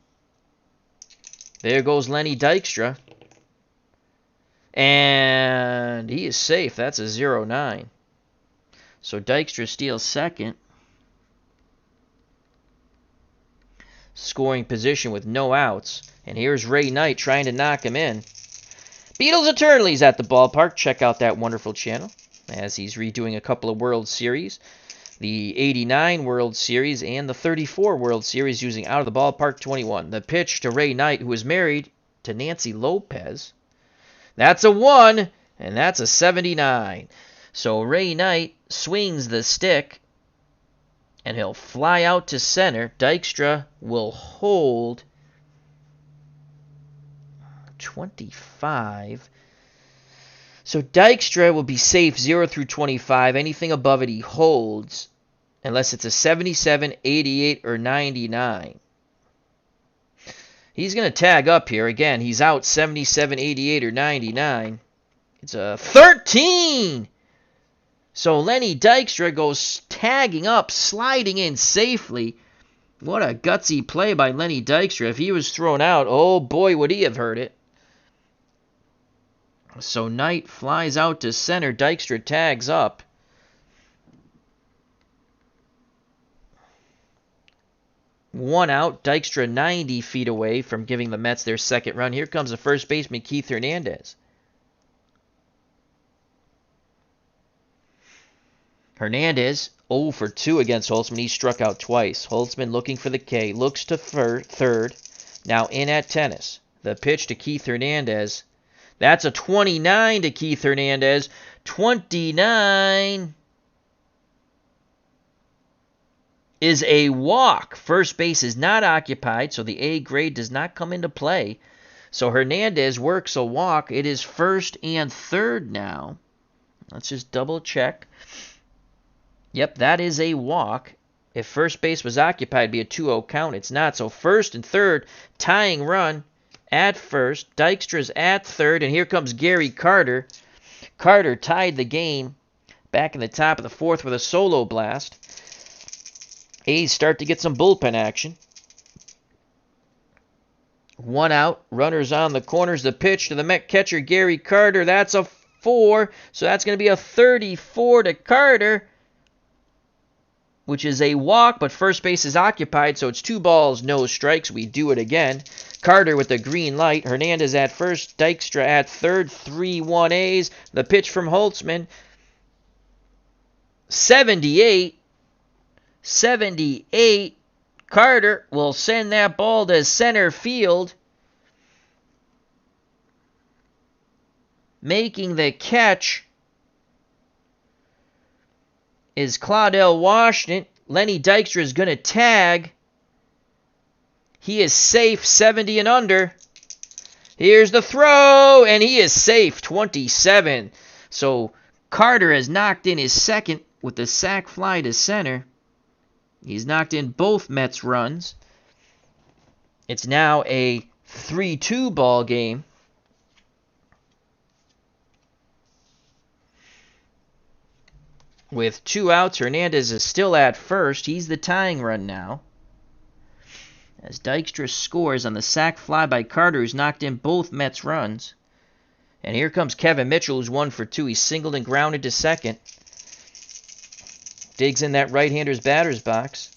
There goes Lenny Dykstra. And he is safe. That's a 0-9. So Dykstra steals second. scoring position with no outs. And here's Ray Knight trying to knock him in. Beatles Eternally's at the ballpark. Check out that wonderful channel as he's redoing a couple of World Series. The 89 World Series and the 34 World Series using Out of the Ballpark 21. The pitch to Ray Knight, who is married to Nancy Lopez. That's a 1, and that's a 79. So Ray Knight swings the stick, and he'll fly out to center. Dykstra will hold 25. So Dykstra will be safe 0 through 25. Anything above it he holds, unless it's a 77, 88, or 99. He's going to tag up here. Again, he's out 77, 88, or 99. It's a 13! So Lenny Dykstra goes tagging up, sliding in safely. What a gutsy play by Lenny Dykstra. If he was thrown out, oh boy, would he have heard it. So Knight flies out to center. Dykstra tags up. One out. Dykstra 90 feet away from giving the Mets their second run. Here comes the first baseman, Keith Hernandez. Hernandez 0 for 2 against Holtzman. He struck out twice. Holtzman looking for the K. Looks to third. Now in at tennis. The pitch to Keith Hernandez. That's a 29 to Keith Hernandez. 29 is a walk. First base is not occupied, so the A grade does not come into play. So Hernandez works a walk. It is first and third now. Let's just double check. Yep, that is a walk. If first base was occupied, it'd be a 2-0 count. It's not. So first and third, tying run at first. Dykstra's at third, and here comes Gary Carter. Carter tied the game back in the top of the fourth with a solo blast. A's start to get some bullpen action. One out, runners on the corners. The pitch to the Met catcher, Gary Carter. That's a 4, so that's going to be a 34 to Carter, which is a walk, but first base is occupied, so it's 2 balls, no strikes. We do it again. Carter with the green light. Hernandez at first. Dykstra at third. 3-1 A's. The pitch from Holtzman. 78. 78. Carter will send that ball to center field. Making the catch is Claudell Washington. Lenny Dykstra is going to tag. He is safe, 70 and under. Here's the throw, and he is safe, 27. So Carter has knocked in his second with the sac fly to center. He's knocked in both Mets runs. It's now a 3-2 ball game. With 2 outs, Hernandez is still at first. He's the tying run now, as Dykstra scores on the sac fly by Carter, who's knocked in both Mets runs. And here comes Kevin Mitchell, who's 1 for 2. He's singled and grounded to second. Digs in that right-hander's batter's box.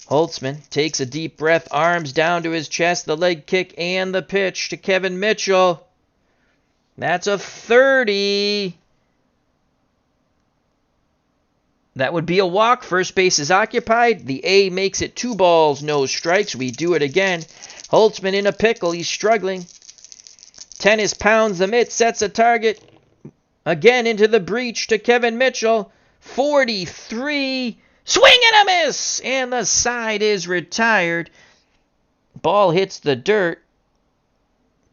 Holtzman takes a deep breath, arms down to his chest, the leg kick and the pitch to Kevin Mitchell. That's a 30. That would be a walk. First base is occupied. The A makes it 2 balls, no strikes. We do it again. Holtzman in a pickle. He's struggling. Tennis pounds the mitt, sets a target. Again into the breach to Kevin Mitchell. 43. Swing and a miss. And the side is retired. Ball hits the dirt.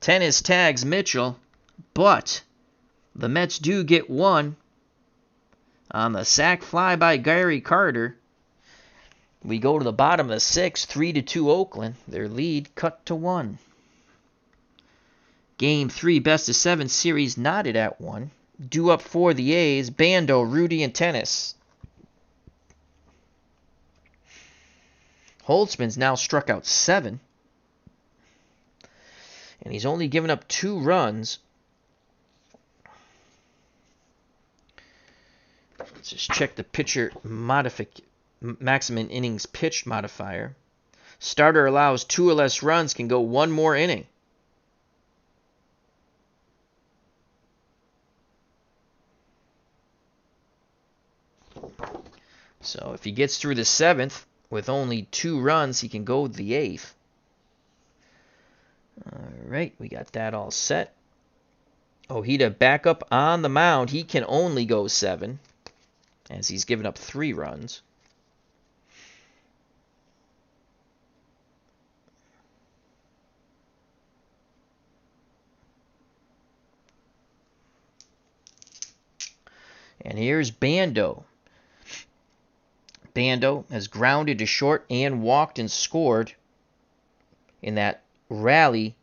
Tennis tags Mitchell. But the Mets do get 1. On the sac fly by Gary Carter. We go to the bottom of the 6th, 3-2 Oakland. Their lead cut to 1. Game 3, best of 7 series knotted at 1. Due up for the A's, Bando, Rudy, and Tennis. Holtzman's now struck out 7. And he's only given up 2 runs. Let's just check the pitcher maximum innings pitched modifier. Starter allows 2 or less runs, can go 1 more inning. So if he gets through the 7th with only 2 runs, he can go the 8th. All right, we got that all set. Ojeda back up on the mound. He can only go 7, as he's given up 3 runs. And here's Bando. Bando has grounded to short and walked and scored in that rally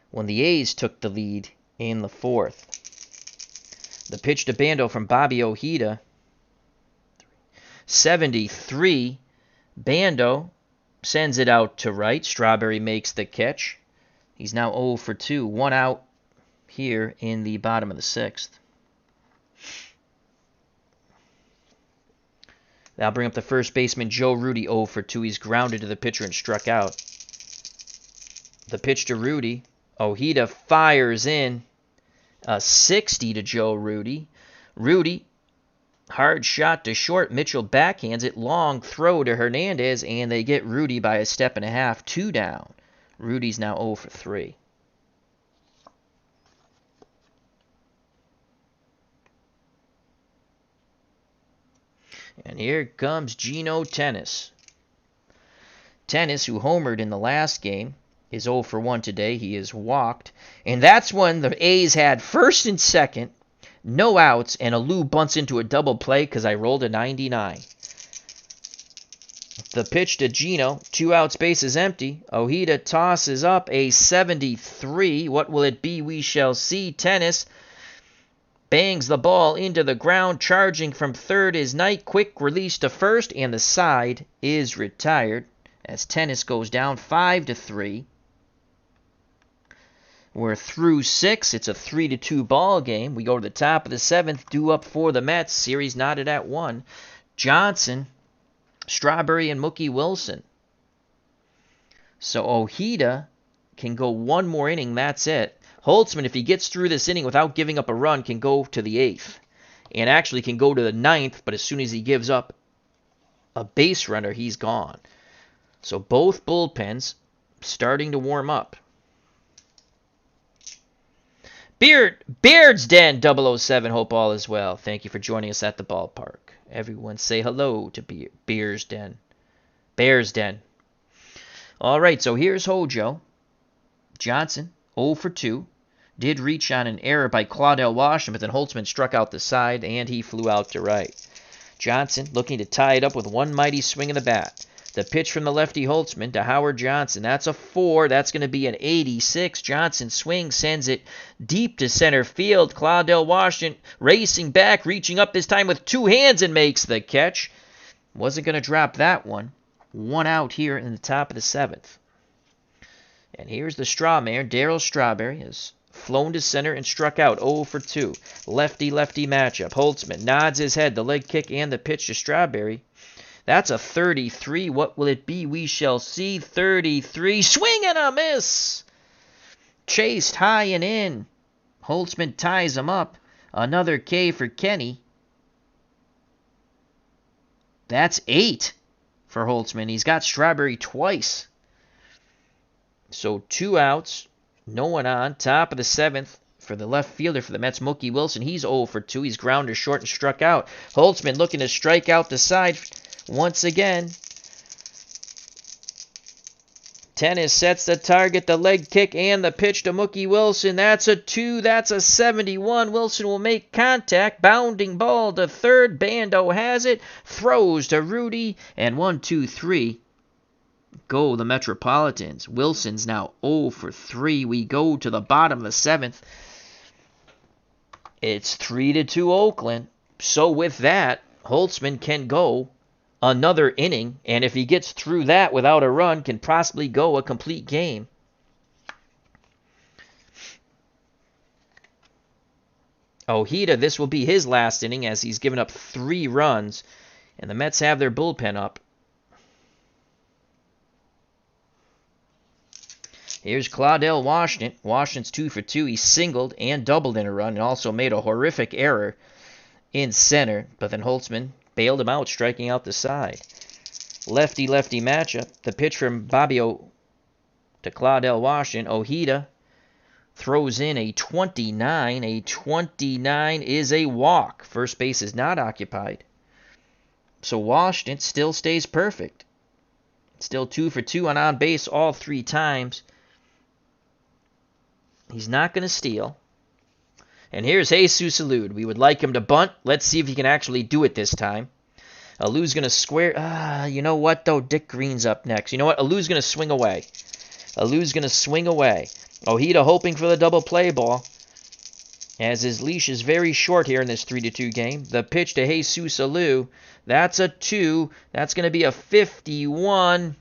when the A's took the lead in the 4th. The pitch to Bando from Bobby Ojeda. 73. Bando sends it out to right. Strawberry makes the catch. He's now 0 for 2. 1 out here in the bottom of the 6th. That'll bring up the first baseman, Joe Rudi, 0 for 2. He's grounded to the pitcher and struck out. The pitch to Rudi. Ojeda fires in a 60 to Joe Rudi. Rudi, hard shot to short. Mitchell backhands it. Long throw to Hernandez, and they get Rudi by a step and a half. 2 down. Rudi's now 0 for 3. And here comes Geno Tennis. Tennis, who homered in the last game, is 0 for 1 today. He is walked. And that's when the A's had first and second, no outs, and Alou bunts into a double play because I rolled a 99. The pitch to Geno, 2 outs, bases empty. Ojeda tosses up a 73. What will it be? We shall see. Tennis bangs the ball into the ground. Charging from third is Knight. Quick release to first, and the side is retired as Tennis goes down 5-3. We're through 6. It's a 3-2 ball game. We go to the top of the 7th, due up for the Mets. Series knotted at 1. Johnson, Strawberry, and Mookie Wilson. So Ojeda can go 1 more inning. That's it. Holtzman, if he gets through this inning without giving up a run, can go to the 8th. And actually can go to the 9th, but as soon as he gives up a base runner, he's gone. So both bullpens starting to warm up. Beard's Den 007, hope all is well. Thank you for joining us at the ballpark. Everyone say hello to Bear's Den. Bear's Den. All right, so here's Hojo. Johnson, 0 for 2. Did reach on an error by Claudel Washington, but then Holtzman struck out the side, and he flew out to right. Johnson looking to tie it up with one mighty swing of the bat. The pitch from the lefty Holtzman to Howard Johnson. That's a 4. That's going to be an 86. Johnson swings, sends it deep to center field. Claudel Washington racing back, reaching up this time with 2 hands and makes the catch. Wasn't going to drop that one. 1 out here in the top of the 7th. And here's the straw man. Darryl Strawberry has flown to center and struck out 0 for 2. Lefty-lefty matchup. Holtzman nods his head. The leg kick and the pitch to Strawberry. That's a 33. What will it be? We shall see. 33. Swing and a miss. Chased high and in. Holtzman ties him up. Another K for Kenny. That's 8 for Holtzman. He's got Strawberry twice. So 2 outs. No one on. Top of the 7th. For the left fielder for the Mets, Mookie Wilson. He's 0 for 2. He's grounded short and struck out. Holtzman looking to strike out the side once again. Tennis sets the target, the leg kick, and the pitch to Mookie Wilson. That's a 2. That's a 71. Wilson will make contact. Bounding ball to third. Bando has it. Throws to Rudi. And 1, 2, 3. Go the Metropolitans. Wilson's now 0 for 3. We go to the bottom of the 7th. It's 3-2 Oakland. So with that, Holtzman can go another inning, and if he gets through that without a run, can possibly go a complete game. Ojeda, this will be his last inning as he's given up 3 runs, and the Mets have their bullpen up. Here's Claudell Washington. Washington's 2 for 2. He singled and doubled in a run and also made a horrific error in center. But then Holtzman bailed him out, striking out the side. Lefty-lefty matchup. The pitch from Bobbio to Claudell Washington. Ojeda throws in a 29. A 29 is a walk. First base is not occupied. So Washington still stays perfect. Still 2 for 2 on base all 3 times. He's not going to steal. And here's Jesus Alou. We would like him to bunt. Let's see if he can actually do it this time. Alou's going to square. You know what, though? Dick Green's up next. You know what? Alou's going to swing away. Alou's going to swing away. Ojeda hoping for the double play ball, as his leash is very short here in this 3-2 game. The pitch to Jesus Alou. That's a 2. That's going to be a 51.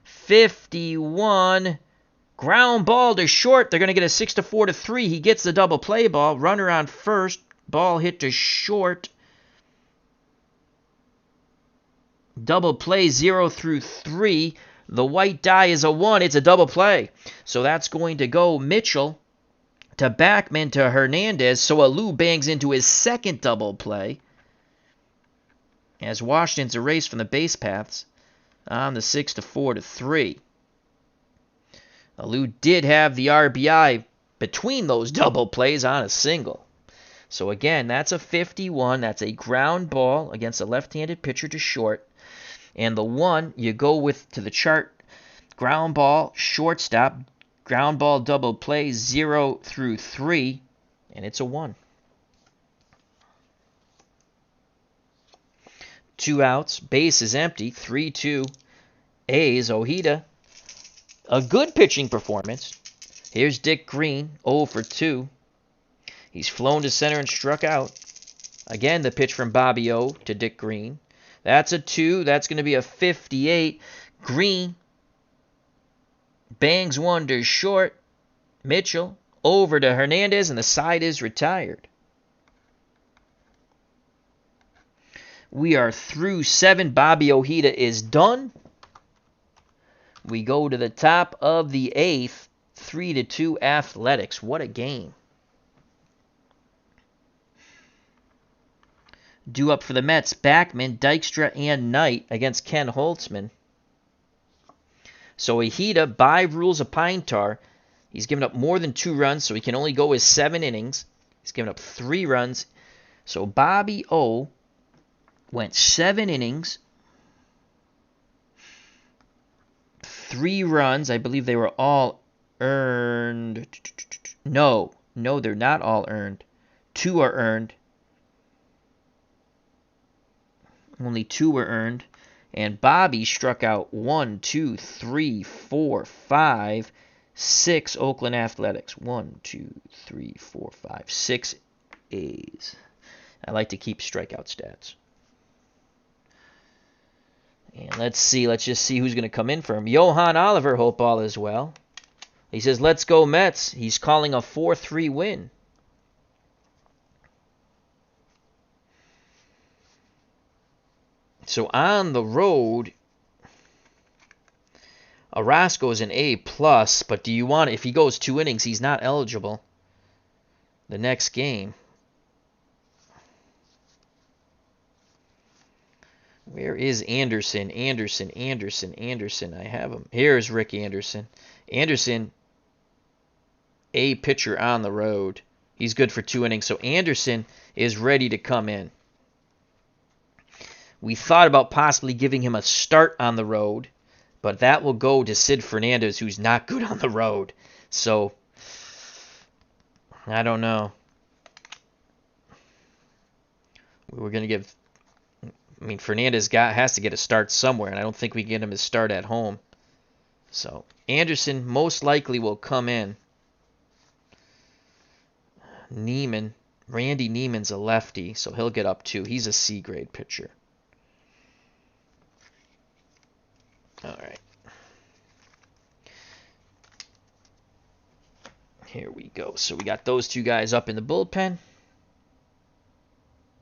51. Ground ball to short. They're going to get a 6-4 to 3. He gets the double play ball. Runner on first. Ball hit to short. Double play 0 through 3. The white die is a 1. It's a double play. So that's going to go Mitchell to Backman to Hernandez. So Alou bangs into his second double play, as Washington's erased from the base paths on the 6-4 to 3. Alou did have the RBI between those double plays on a single. So again, that's a 51. That's a ground ball against a left-handed pitcher to short. And the 1 you go with to the chart. Ground ball, shortstop, ground ball double play 0 through 3. And it's a 1. 2 outs. Base is empty. 3-2. A's. Ojeda. A good pitching performance. Here's Dick Green, 0 for 2. He's flown to center and struck out. Again, the pitch from Bobbio to Dick Green. That's a 2. That's going to be a 58. Green bangs 1 to short. Mitchell over to Hernandez, and the side is retired. We are through 7. Bobby Ojeda is done. We go to the top of the 8th, 3-2 Athletics. What a game. Due up for the Mets, Backman, Dykstra, and Knight against Ken Holtzman. So Ojeda, by rules of Pine Tar, he's given up more than 2 runs, so he can only go his 7 innings. He's given up 3 runs. So Bobby O went 7 innings, 3 runs. I believe they were all earned. No, they're not all earned. 2 are earned. Only 2 were earned. And Bobby struck out 1, 2, 3, 4, 5, 6 Oakland Athletics. 1, 2, 3, 4, 5, 6 A's. I like to keep strikeout stats. And let's just see who's going to come in for him. Johan Oliver, hope all is well. He says, let's go Mets. He's calling a 4-3 win. So on the road, Orozco's an A+, but do you want, if he goes 2 innings, he's not eligible the next game. Where is Anderson? Anderson. I have him. Here's Rick Anderson. Anderson, a pitcher on the road. He's good for 2 innings. So Anderson is ready to come in. We thought about possibly giving him a start on the road, but that will go to Sid Fernandez, who's not good on the road. So, I don't know. We're going to give... Fernandez has to get a start somewhere, and I don't think we can get him a start at home. So, Anderson most likely will come in. Niemann. Randy Niemann's a lefty, so he'll get up too. He's a C-grade pitcher. All right. Here we go. So we got those 2 guys up in the bullpen.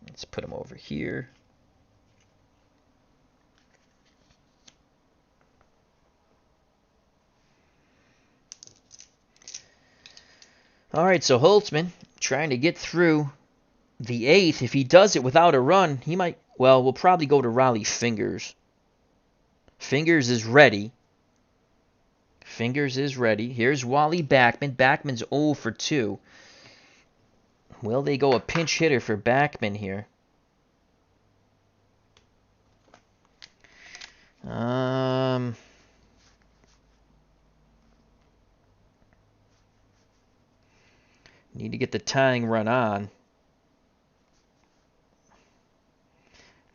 Let's put them over here. All right, so Holtzman trying to get through the 8th. If he does it without a run, he might... Well, we'll probably go to Raleigh Fingers. Fingers is ready. Fingers is ready. Here's Wally Backman. Backman's 0 for 2. Will they go a pinch hitter for Backman here? Need to get the tying run on.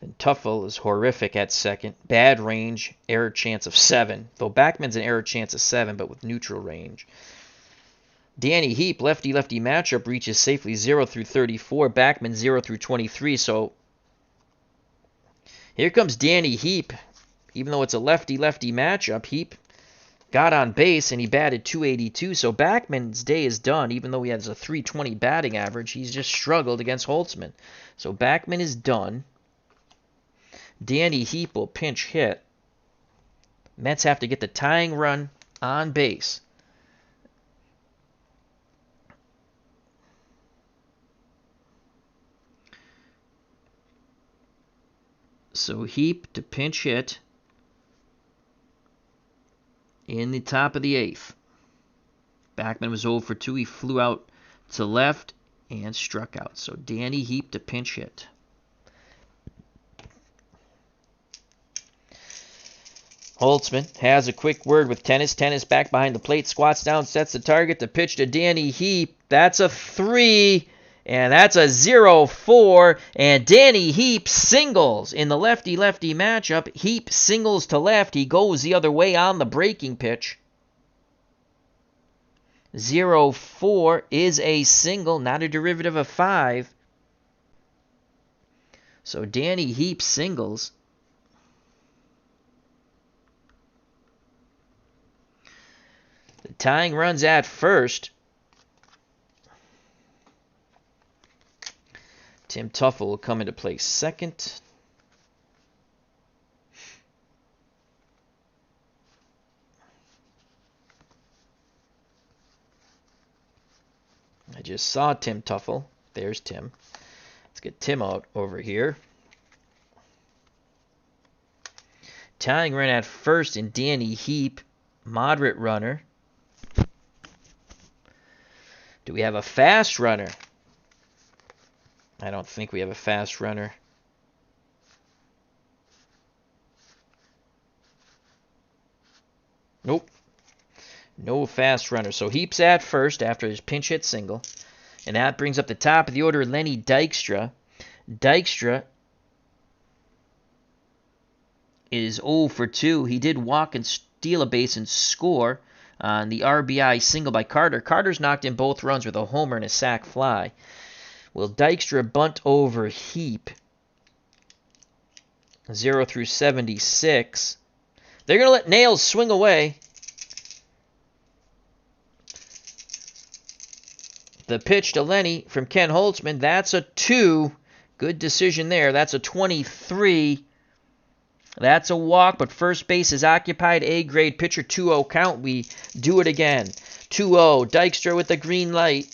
And Tuffle is horrific at second. Bad range, error chance of 7. Though Backman's an error chance of 7, but with neutral range. Danny Heap, lefty-lefty matchup, reaches safely 0 through 34. Backman 0 through 23. So here comes Danny Heap. Even though it's a lefty-lefty matchup, Heap got on base and he batted .282. So Backman's day is done. Even though he has a .320 batting average, he's just struggled against Holtzman. So Backman is done. Danny Heap will pinch hit. Mets have to get the tying run on base. So Heap to pinch hit in the top of the 8th. Backman was 0 for 2. He flew out to left and struck out. So Danny Heap to pinch hit. Holtzman has a quick word with Tennis. Tennis back behind the plate, squats down, sets the target. The pitch to Danny Heap. That's a 3, and that's a 0-4. And Danny Heap singles in the lefty-lefty matchup. Heap singles to left. He goes the other way on the breaking pitch. 0-4 is a single, not a derivative of 5. So Danny Heap singles. The tying run's at first. Tim Tuffle will come into play second. I just saw Tim Tuffle. There's Tim. Let's get Tim out over here. Tying run at first in Danny Heap. Moderate runner. Do we have a fast runner? I don't think we have a fast runner. Nope. No fast runner. So Heap's at first after his pinch hit single. And that brings up the top of the order Lenny Dykstra. Dykstra is 0 for 2. He did walk and steal a base and score on the RBI single by Carter. Carter's knocked in both runs with a homer and a sac fly. Will Dykstra bunt over Heap? 0 through 76. They're going to let Nails swing away. The pitch to Lenny from Ken Holtzman. That's a 2. Good decision there. That's a 23. That's a walk, but first base is occupied. A-grade pitcher, 2-0 count. We do it again. 2-0. Dykstra with the green light.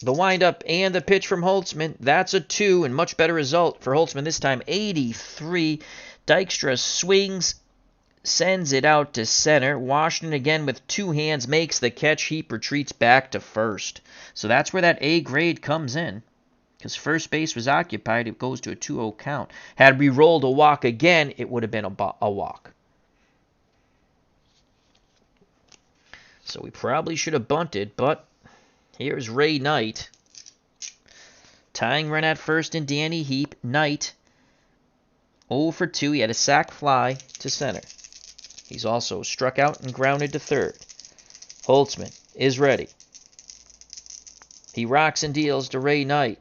The windup and the pitch from Holtzman. That's a 2, and much better result for Holtzman this time. 83. Dykstra swings, sends it out to center. Washington again with 2 hands makes the catch. Heap retreats back to first. So that's where that A-grade comes in. Because first base was occupied, it goes to a 2-0 count. Had we rolled a walk again, it would have been a walk. So we probably should have bunted, but here's Ray Knight. Tying run at first in Danny Heap. Knight, 0 for 2. He had a sac fly to center. He's also struck out and grounded to third. Holtzman is ready. He rocks and deals to Ray Knight.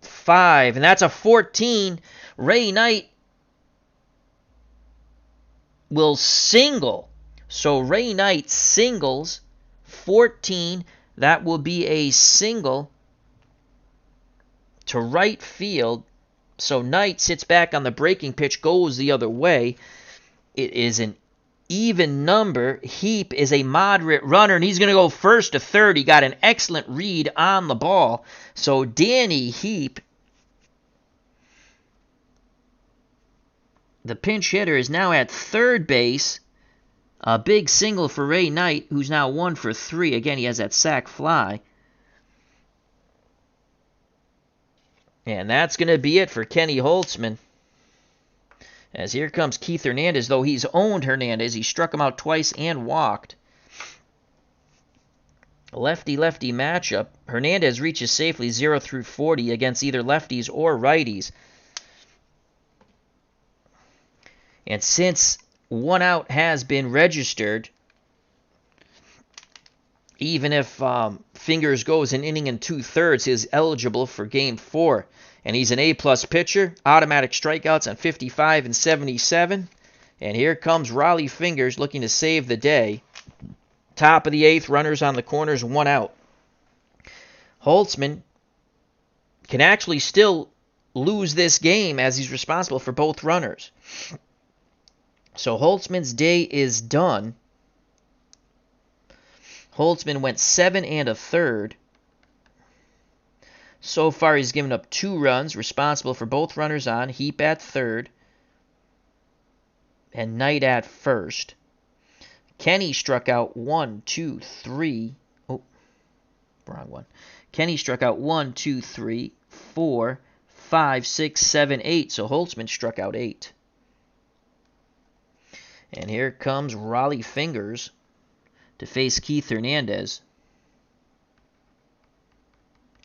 5, and that's a 14. Ray Knight will single. So Ray Knight singles 14. That will be a single to right field. So Knight sits back on the breaking pitch, goes the other way. It is an even number. Heap is a moderate runner, and he's going to go first to third. He got an excellent read on the ball. So Danny Heap, the pinch hitter, is now at third base. A big single for Ray Knight, who's now 1 for 3. Again, he has that sac fly. And that's going to be it for Kenny Holtzman. As here comes Keith Hernandez, though he's owned Hernandez. He struck him out twice and walked. Lefty-lefty matchup. Hernandez reaches safely 0 through 40 against either lefties or righties. And since 1 out has been registered, even if Fingers goes an inning and 2/3, he's eligible for Game 4. And he's an A-plus pitcher, automatic strikeouts on 55 and 77. And here comes Rollie Fingers looking to save the day. Top of the 8th, runners on the corners, 1 out. Holtzman can actually still lose this game as he's responsible for both runners. So Holtzman's day is done. Holtzman went 7 1/3. So far, he's given up 2 runs, responsible for both runners on. Heap at third and Knight at first. Kenny struck out 1, 2, 3. Oh, wrong one. Kenny struck out 1, 2, 3, 4, 5, 6, 7, 8. So Holtzman struck out 8. And here comes Rollie Fingers to face Keith Hernandez.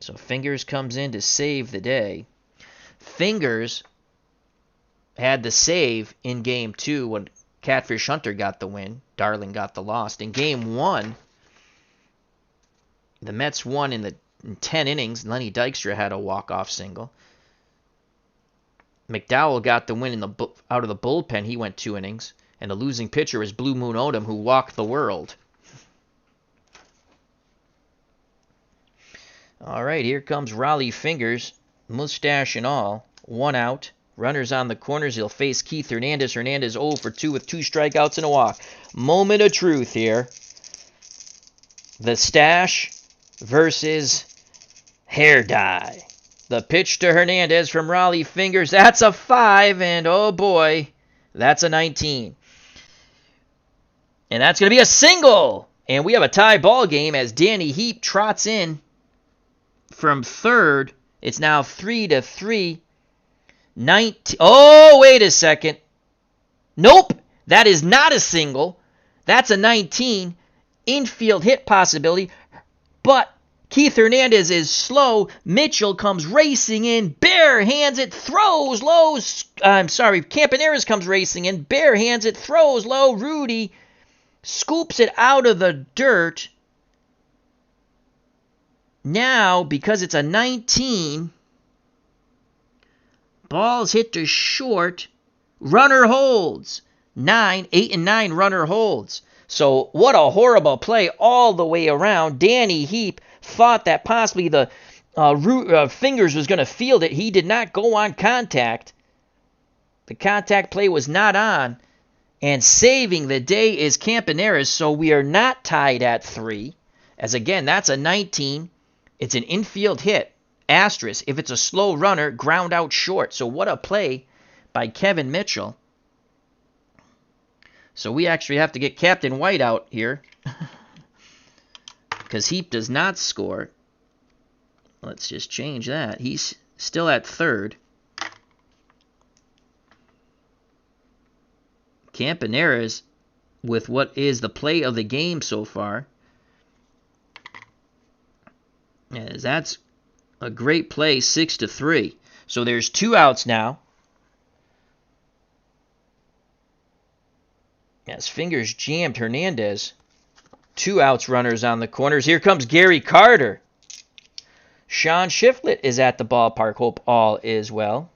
So Fingers comes in to save the day. Fingers had the save in Game 2 when Catfish Hunter got the win. Darling got the loss. In Game 1, the Mets won in 10 innings. Lenny Dykstra had a walk-off single. McDowell got the win out of the bullpen. He went 2 innings. And the losing pitcher was Blue Moon Odom, who walked the world. All right, here comes Rollie Fingers, mustache and all. 1 out. Runners on the corners. He'll face Keith Hernandez. Hernandez 0 for 2 with 2 strikeouts and a walk. Moment of truth here. The stash versus hair dye. The pitch to Hernandez from Rollie Fingers. That's a 5, and oh boy, that's a 19. And that's going to be a single. And we have a tie ball game as Danny Heap trots in from third. It's now 3-3. 19. Oh, wait a second. Nope. That is not a single. That's a 19. Infield hit possibility. But Keith Hernandez is slow. Mitchell comes racing in. Bare hands it. Throws low. Campaneris comes racing in. Bare hands it. Throws low. Rudy scoops it out of the dirt. Now, because it's a 19, ball's hit to short. Runner holds. 8 and 9 runner holds. So what a horrible play all the way around. Danny Heap thought that possibly the Fingers was going to field it. He did not go on contact. The contact play was not on. And saving the day is Campaneris, so we are not tied at 3. As again, that's a 19. It's an infield hit. Asterisk, if it's a slow runner, ground out short. So what a play by Kevin Mitchell. So we actually have to get Captain White out here. Because Heap does not score. Let's just change that. He's still at third. Campaneris with what is the play of the game so far. As that's a great play, 6-3. So there's 2 outs now. As Fingers jammed Hernandez. 2 outs, runners on the corners. Here comes Gary Carter. Sean Shiflett is at the ballpark. Hope all is well.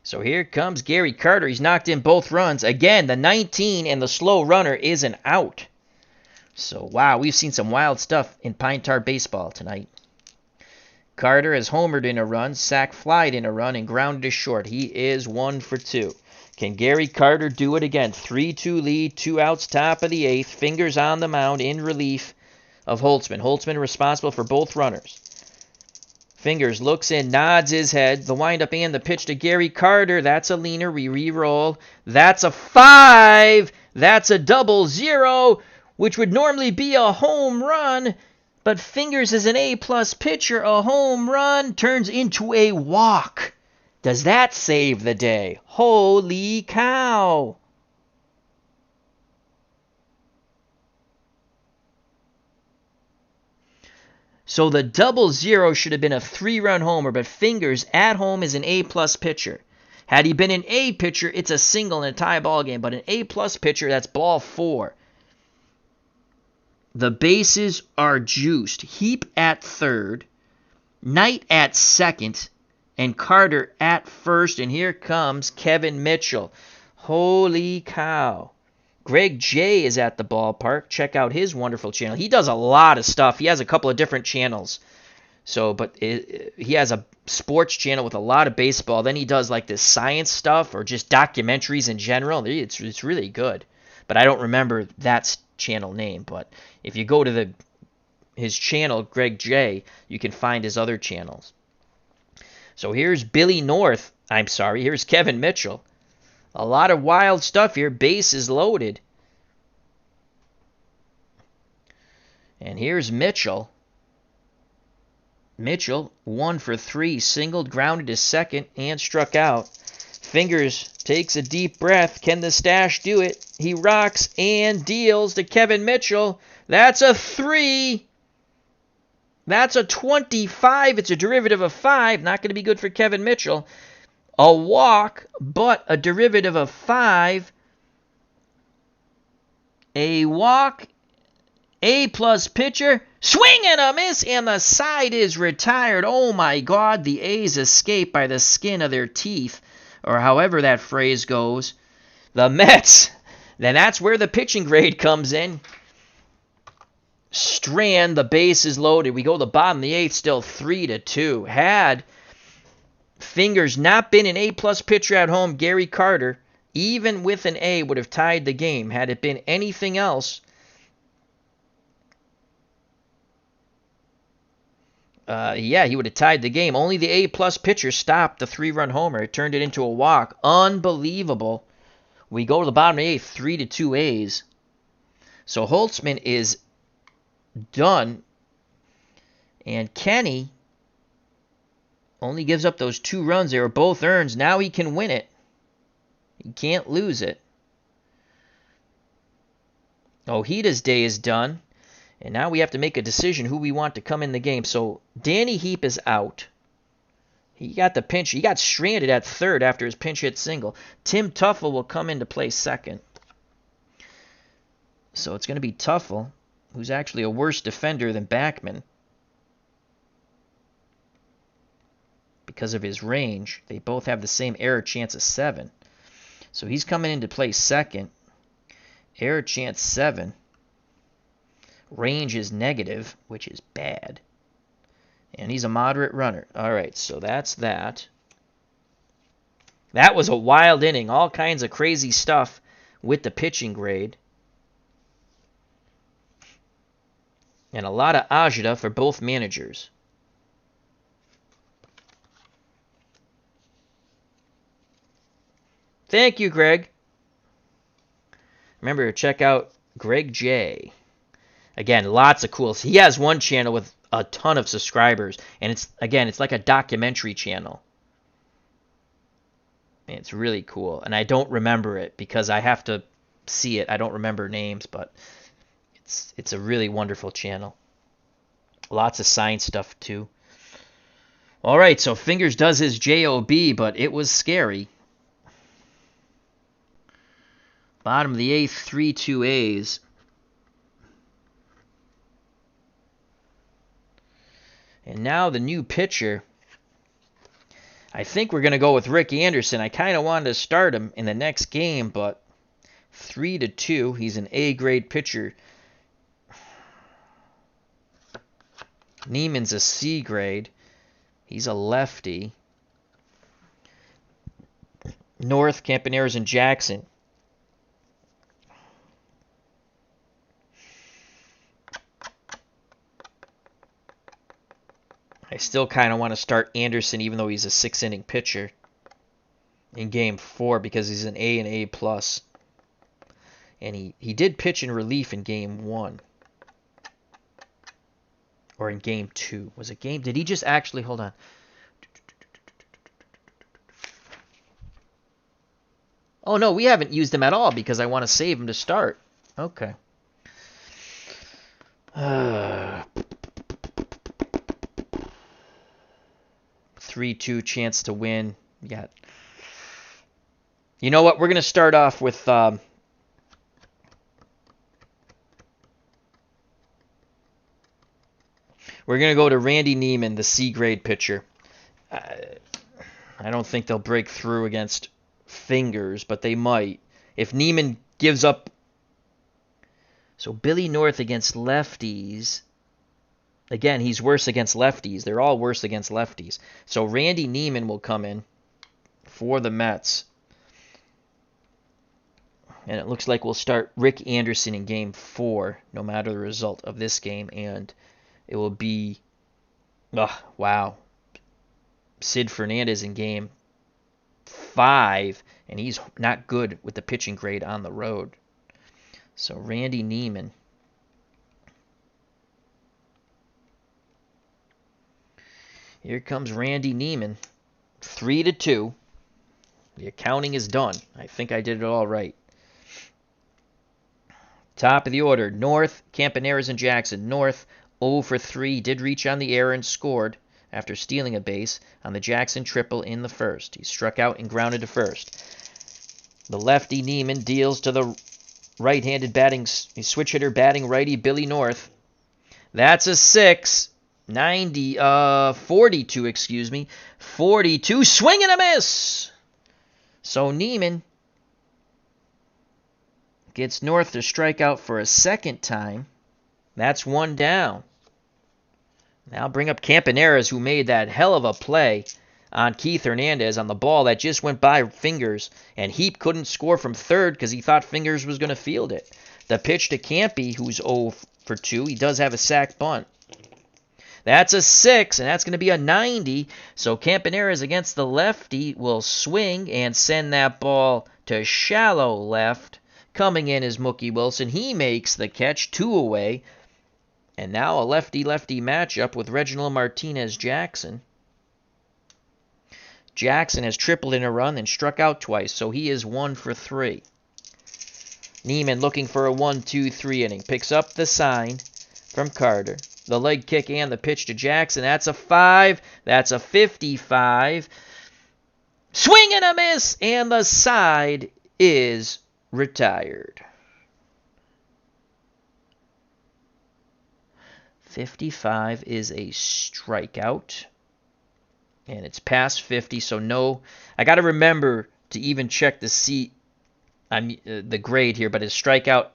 So here comes Gary Carter. He's knocked in both runs. Again, the 19 and the slow runner is an out. So, wow, we've seen some wild stuff in Pine Tar baseball tonight. Carter has homered in a run, sac flied in a run, and grounded to short. He is 1 for 2. Can Gary Carter do it again? 3-2 lead, 2 outs, top of the 8th. Fingers on the mound in relief of Holtzman. Holtzman responsible for both runners. Fingers looks in, nods his head. The windup and the pitch to Gary Carter. That's a leaner. We re-roll. That's a 5. That's a 0-0, which would normally be a home run. But Fingers is an A-plus pitcher. A home run turns into a walk. Does that save the day? Holy cow! So the 0-0 should have been a 3-run homer, but Fingers at home is an A-plus pitcher. Had he been an A pitcher, it's a single in a tie ball game, but an A-plus pitcher, that's ball 4. The bases are juiced. Heap at third, Knight at second, and Carter at first, and here comes Kevin Mitchell. Holy cow. Greg J is at the ballpark. Check out his wonderful channel. He does a lot of stuff. He has a couple of different channels. He has a sports channel with a lot of baseball. Then he does like this science stuff or just documentaries in general. It's really good. But I don't remember that channel name. But if you go to his channel, Greg J, you can find his other channels. So here's here's Kevin Mitchell. A lot of wild stuff here. Bases loaded. And here's Mitchell. Mitchell, 1 for 3, singled, grounded to second, and struck out. Fingers takes a deep breath. Can the stash do it? He rocks and deals to Kevin Mitchell. That's a 3. That's a 25. It's a derivative of 5. Not going to be good for Kevin Mitchell. A walk, but a derivative of 5. A walk. A-plus pitcher. Swing and a miss, and the side is retired. Oh, my God. The A's escape by the skin of their teeth, or however that phrase goes. The Mets. Then that's where the pitching grade comes in. Strand, the base is loaded. We go to the bottom of the 8th, still 3-2. Had Fingers not been an A-plus pitcher at home, Gary Carter, even with an A, would have tied the game. Had it been anything else, he would have tied the game. Only the A-plus pitcher stopped the 3-run homer. It turned it into a walk. Unbelievable. We go to the bottom of the 8th, 3-2 A's. So Holtzman is done. And Kenny only gives up those 2 runs. They were both earned. Now he can win it. He can't lose it. Ojida's day is done. And now we have to make a decision who we want to come in the game. So Danny Heap is out. He got the pinch. He got stranded at third after his pinch hit single. Tim Tuffle will come into play second. So it's going to be Tuffle, who's actually a worse defender than Backman because of his range. They both have the same error chance of 7. So he's coming into play second. Error chance 7. Range is negative, which is bad. And he's a moderate runner. All right, so that's that. That was a wild inning. All kinds of crazy stuff with the pitching grade. And a lot of agita for both managers. Thank you, Greg. Remember to check out Greg J. Again, lots of cool. He has one channel with a ton of subscribers, and it's like a documentary channel. And it's really cool, and I don't remember it because I have to see it. I don't remember names, but it's a really wonderful channel. Lots of science stuff too. All right, so Fingers does his job, but it was scary. Bottom of the 8th, 3-2 A's. And now the new pitcher. I think we're going to go with Rick Anderson. I kind of wanted to start him in the next game, but 3-2. He's an A-grade pitcher. Niemann's a C-grade. He's a lefty. North, Campaneris, and Jackson. I still kind of want to start Anderson, even though he's a 6-inning pitcher in Game 4 because he's an A and A+. And he did pitch in relief in Game 1. Or in Game 2. Was it Game? Did he just actually... Hold on. Oh, no, we haven't used him at all because I want to save him to start. Okay. 3-2 chance to win. You know what? We're going to start off with... we're going to go to Randy Niemann, the C-grade pitcher. I don't think they'll break through against Fingers, but they might. If Niemann gives up... So Billy North against lefties... Again, he's worse against lefties. They're all worse against lefties. So Randy Niemann will come in for the Mets. And it looks like we'll start Rick Anderson in Game 4, no matter the result of this game. And it will be, wow, Sid Hernandez in Game 5. And he's not good with the pitching grade on the road. So Randy Niemann. Here comes Randy Niemann. 3-2. The accounting is done. I think I did it all right. Top of the order. North, Campaneris, and Jackson. North, 0 for 3. Did reach on the error and scored after stealing a base on the Jackson triple in the first. He struck out and grounded to first. The lefty Niemann deals to the right-handed batting, switch hitter batting righty Billy North. That's a 6. 42, excuse me. 42, swing and a miss! So Niemann gets North to strike out for a second time. That's one down. Now bring up Campaneris, who made that hell of a play on Keith Hernandez on the ball that just went by Fingers, and Heap couldn't score from third because he thought Fingers was going to field it. The pitch to Campy, who's 0 for 2. He does have a sac bunt. That's a 6, and that's going to be a 90. So Campaneris against the lefty will swing and send that ball to shallow left. Coming in is Mookie Wilson. He makes the catch, 2 away. And now a lefty-lefty matchup with Reginald Martinez-Jackson. Jackson has tripled in a run and struck out twice, so he is 1 for 3. Niemann looking for a 1-2-3 inning. Picks up the sign from Carter. The leg kick and the pitch to Jackson. That's a 5. That's a 55. Swing and a miss, and the side is retired. 55 is a strikeout. And it's past 50, so no. I got to remember to even check the grade here, but it's strikeout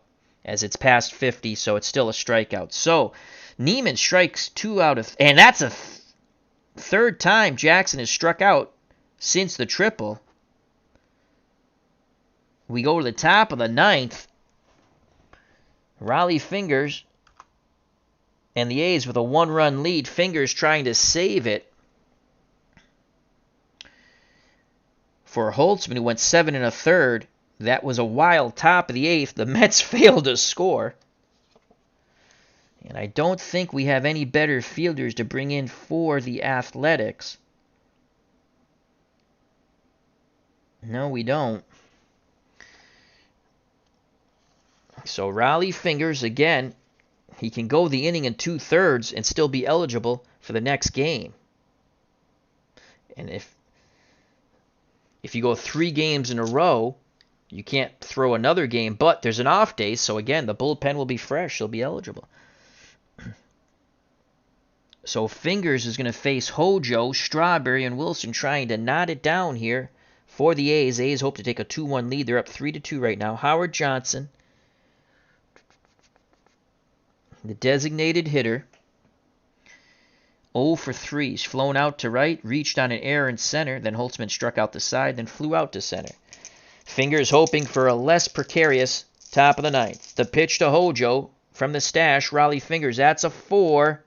as it's past 50, so it's still a strikeout. So Niemann strikes 2 out of... And that's a third time Jackson has struck out since the triple. We go to the top of the 9th. Raleigh Fingers and the A's with a 1-run lead. Fingers trying to save it for Holtzman, who went 7 1/3. That was a wild top of the 8th. The Mets failed to score. And I don't think we have any better fielders to bring in for the Athletics. No, we don't. So Raleigh Fingers, again, he can go the inning in 2/3 and still be eligible for the next game. And if you go 3 games in a row, you can't throw another game, but there's an off day, so again, the bullpen will be fresh. He'll be eligible. So Fingers is going to face Hojo, Strawberry, and Wilson trying to knot it down here for the A's. A's hope to take a 2-1 lead. They're up 3-2 right now. Howard Johnson, the designated hitter. 0 for 3. He's flown out to right, reached on an error in center, then Holtzman struck out the side, then flew out to center. Fingers hoping for a less precarious top of the ninth. The pitch to Hojo from the stash, Raleigh Fingers. That's a 4.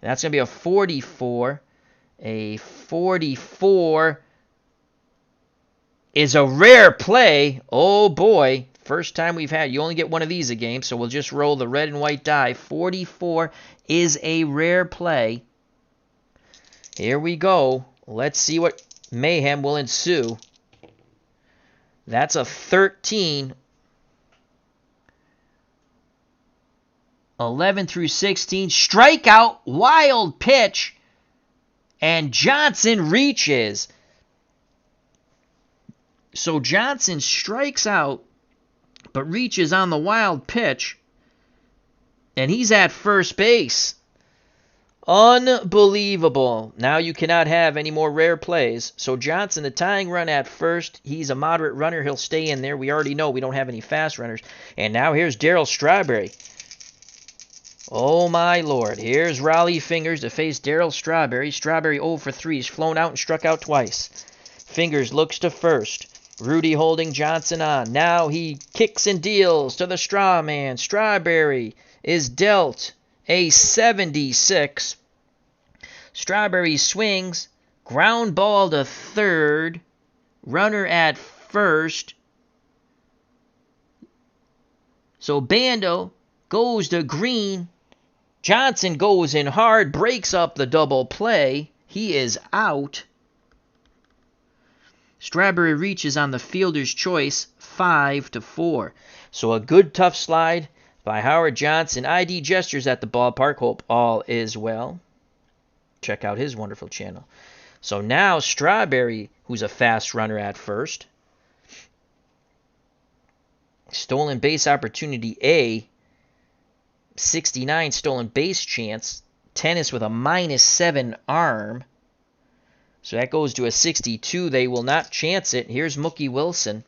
That's going to be a 44. A 44 is a rare play. Oh, boy. First time we've had. You only get one of these a game, so we'll just roll the red and white die. 44 is a rare play. Here we go. Let's see what mayhem will ensue. That's a 13. 11 through 16. Strikeout. Wild pitch. And Johnson reaches. So Johnson strikes out, but reaches on the wild pitch. And he's at first base. Unbelievable. Now you cannot have any more rare plays. So Johnson, the tying run at first. He's a moderate runner. He'll stay in there. We already know we don't have any fast runners. And now here's Darryl Strawberry. Oh, my Lord. Here's Raleigh Fingers to face Darryl Strawberry. Strawberry 0 for 3. He's flown out and struck out twice. Fingers looks to first. Rudy holding Johnson on. Now he kicks and deals to the straw man. Strawberry is dealt a 76. Strawberry swings. Ground ball to third. Runner at first. So Bando goes to green. Johnson goes in hard, breaks up the double play. He is out. Strawberry reaches on the fielder's choice, 5-4. So a good tough slide by Howard Johnson. ID gestures at the ballpark. Hope all is well. Check out his wonderful channel. So now Strawberry, who's a fast runner at first. Stolen base opportunity A. 69 stolen base chance. Tennis with a -7 arm. So that goes to a 62. They will not chance it. Here's Mookie Wilson.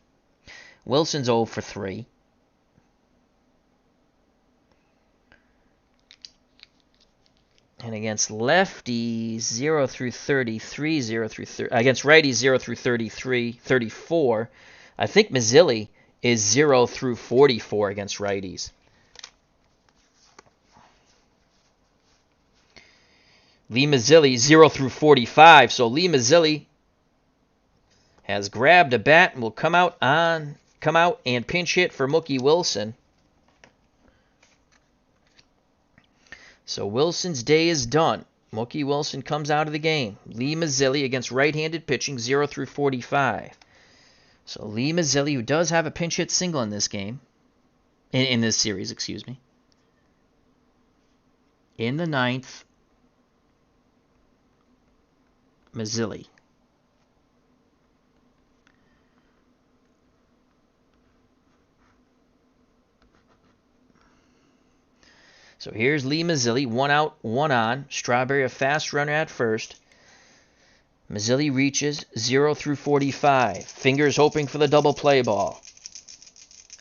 Wilson's 0 for 3. And against lefties, 0 through 33, 0 through 30. Against righties, 0 through 33, 34. I think Mazzilli is 0 through 44 against righties. Lee Mazzilli, 0 through 45. So Lee Mazzilli has grabbed a bat and will come out and pinch hit for Mookie Wilson. So Wilson's day is done. Mookie Wilson comes out of the game. Lee Mazzilli against right-handed pitching, 0 through 45. So Lee Mazzilli, who does have a pinch hit single in this game, in this series, excuse me. In the ninth, Mazzilli. So here's Lee Mazzilli, 1 out, 1 on. Strawberry, a fast runner at first. Mazzilli reaches 0 through 45. Fingers hoping for the double play ball.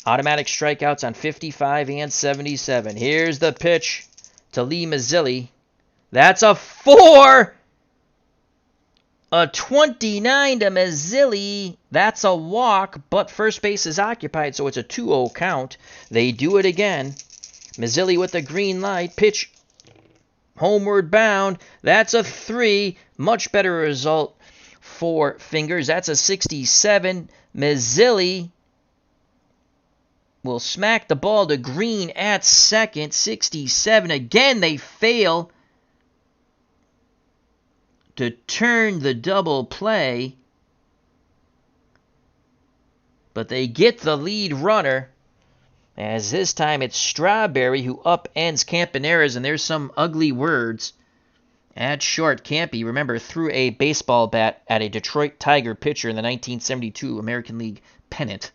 Automatic strikeouts on 55 and 77. Here's the pitch to Lee Mazzilli. That's a 4! A 29 to Mazzilli. That's a walk, but first base is occupied, so it's a 2-0 count. They do it again. Mazzilli with the green light. Pitch homeward bound. That's a 3. Much better result for Fingers. That's a 67. Mazzilli will smack the ball to green at second. 67. Again, they fail to turn the double play, but they get the lead runner, as this time it's Strawberry who upends Campaneris, and there's some ugly words at short. Campy, remember, threw a baseball bat at a Detroit Tiger pitcher in the 1972 American League pennant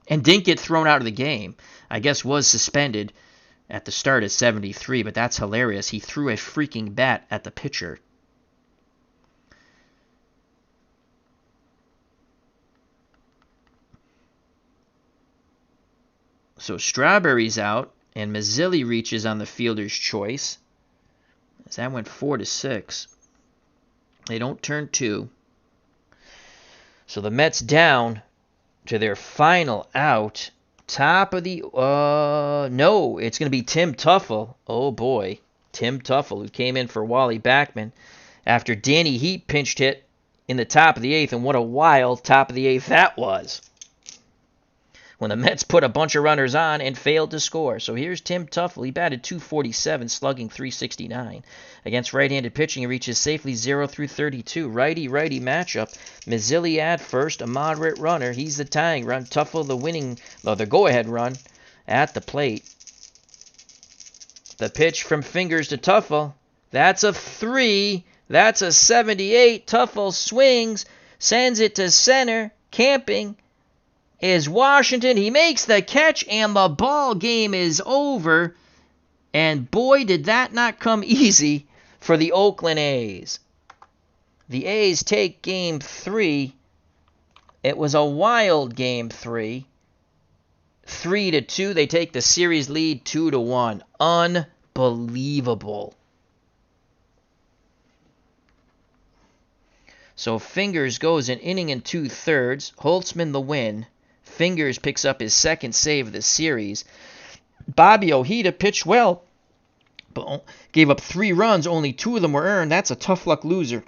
and didn't get thrown out of the game. I guess was suspended at the start of 73, but that's hilarious. He threw a freaking bat at the pitcher. So Strawberry's out, and Mazzilli reaches on the fielder's choice. As that went 4-6. They don't turn 2. So the Mets down to their final out. Top of the... no, it's going to be Tim Tuffle. Oh, boy. Tim Tuffle, who came in for Wally Backman after Danny Heat pinched hit in the top of the 8th. And what a wild top of the 8th that was, when the Mets put a bunch of runners on and failed to score. So here's Tim Tuffle. He batted .247, slugging .369. Against right-handed pitching, he reaches safely 0-32. Righty-righty matchup. Mazzilli at first, a moderate runner. He's the tying run. Tuffle the go-ahead run at the plate. The pitch from Fingers to Tuffle. That's a 3. That's a 78. Tuffle swings, sends it to center. Camping is Washington. He makes the catch, and the ball game is over. And boy, did that not come easy for the Oakland A's. The A's take Game 3. It was a wild Game 3. 3-2. They take the series lead 2-1. Unbelievable. So Fingers goes an inning and 2/3. Holtzman the win. Fingers picks up his second save of the series. Bobby Ojeda pitched well, but gave up 3 runs. Only 2 of them were earned. That's a tough luck loser.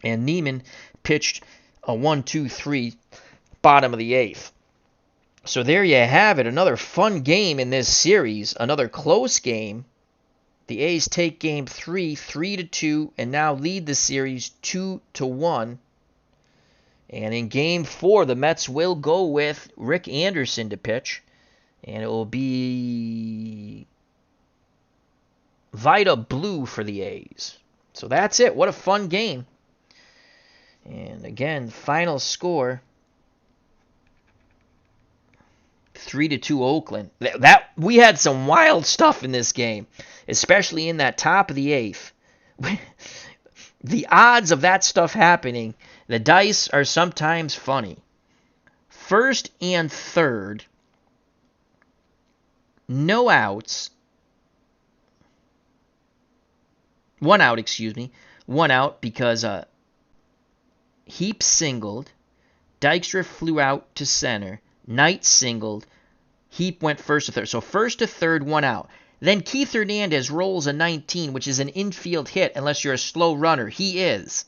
And Niemann pitched a 1-2-3 bottom of the 8th. So there you have it. Another fun game in this series. Another close game. The A's take Game 3, 3-2, and now lead the series 2-1. And in Game 4, the Mets will go with Rick Anderson to pitch. And it will be Vida Blue for the A's. So that's it. What a fun game. And again, final score, 3-2 Oakland. We had some wild stuff in this game, especially in that top of the 8th. The odds of that stuff happening, the dice are sometimes funny. First and third, no outs. 1 out, excuse me. 1 out because Heap singled. Dykstra flew out to center. Knight singled. Heap went first to third. So first to third, 1 out. Then Keith Hernandez rolls a 19, which is an infield hit unless you're a slow runner. He is.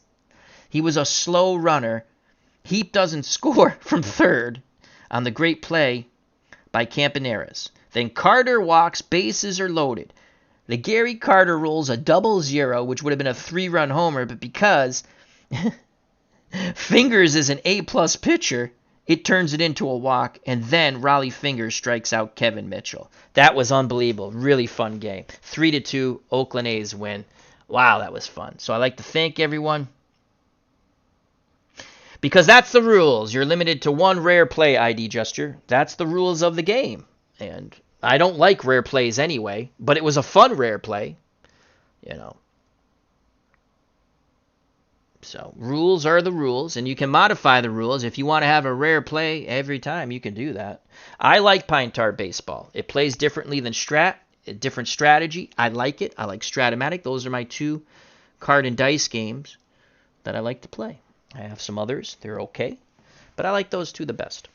He was a slow runner. Heap doesn't score from third on the great play by Campaneris. Then Carter walks, bases are loaded. The Gary Carter rolls a 0-0, which would have been a 3-run homer, but because Fingers is an A-plus pitcher, it turns it into a walk, and then Raleigh Fingers strikes out Kevin Mitchell. That was unbelievable. Really fun game. 3-2, Oakland A's win. Wow, that was fun. So I'd like to thank everyone, because that's the rules. You're limited to 1 rare play ID gesture. That's the rules of the game. And I don't like rare plays anyway, but it was a fun rare play, you know. So rules are the rules, and you can modify the rules. If you want to have a rare play every time, you can do that. I like Pine Tar Baseball. It plays differently than Strat, a different strategy. I like it. I like Stratomatic. Those are my 2 card and dice games that I like to play. I have some others. They're okay, but I like those 2 the best.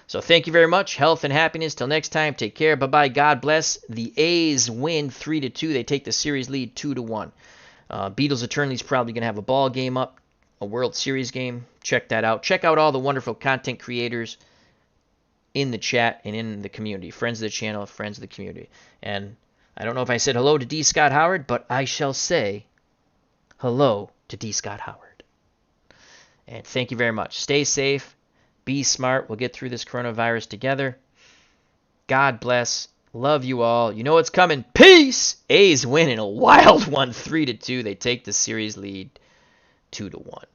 So thank you very much. Health and happiness. Till next time, take care. Bye-bye. God bless. The A's win 3-2. They take the series lead 2-1. Beatles Eternity's probably going to have a ball game up, a World Series game. Check that out. Check out all the wonderful content creators in the chat and in the community. Friends of the channel, friends of the community. And I don't know if I said hello to D. Scott Howard, but I shall say hello to D. Scott Howard. And thank you very much. Stay safe. Be smart. We'll get through this coronavirus together. God bless. Love you all. You know what's coming. Peace! A's win in a wild one, 3-2. They take the series lead 2-1.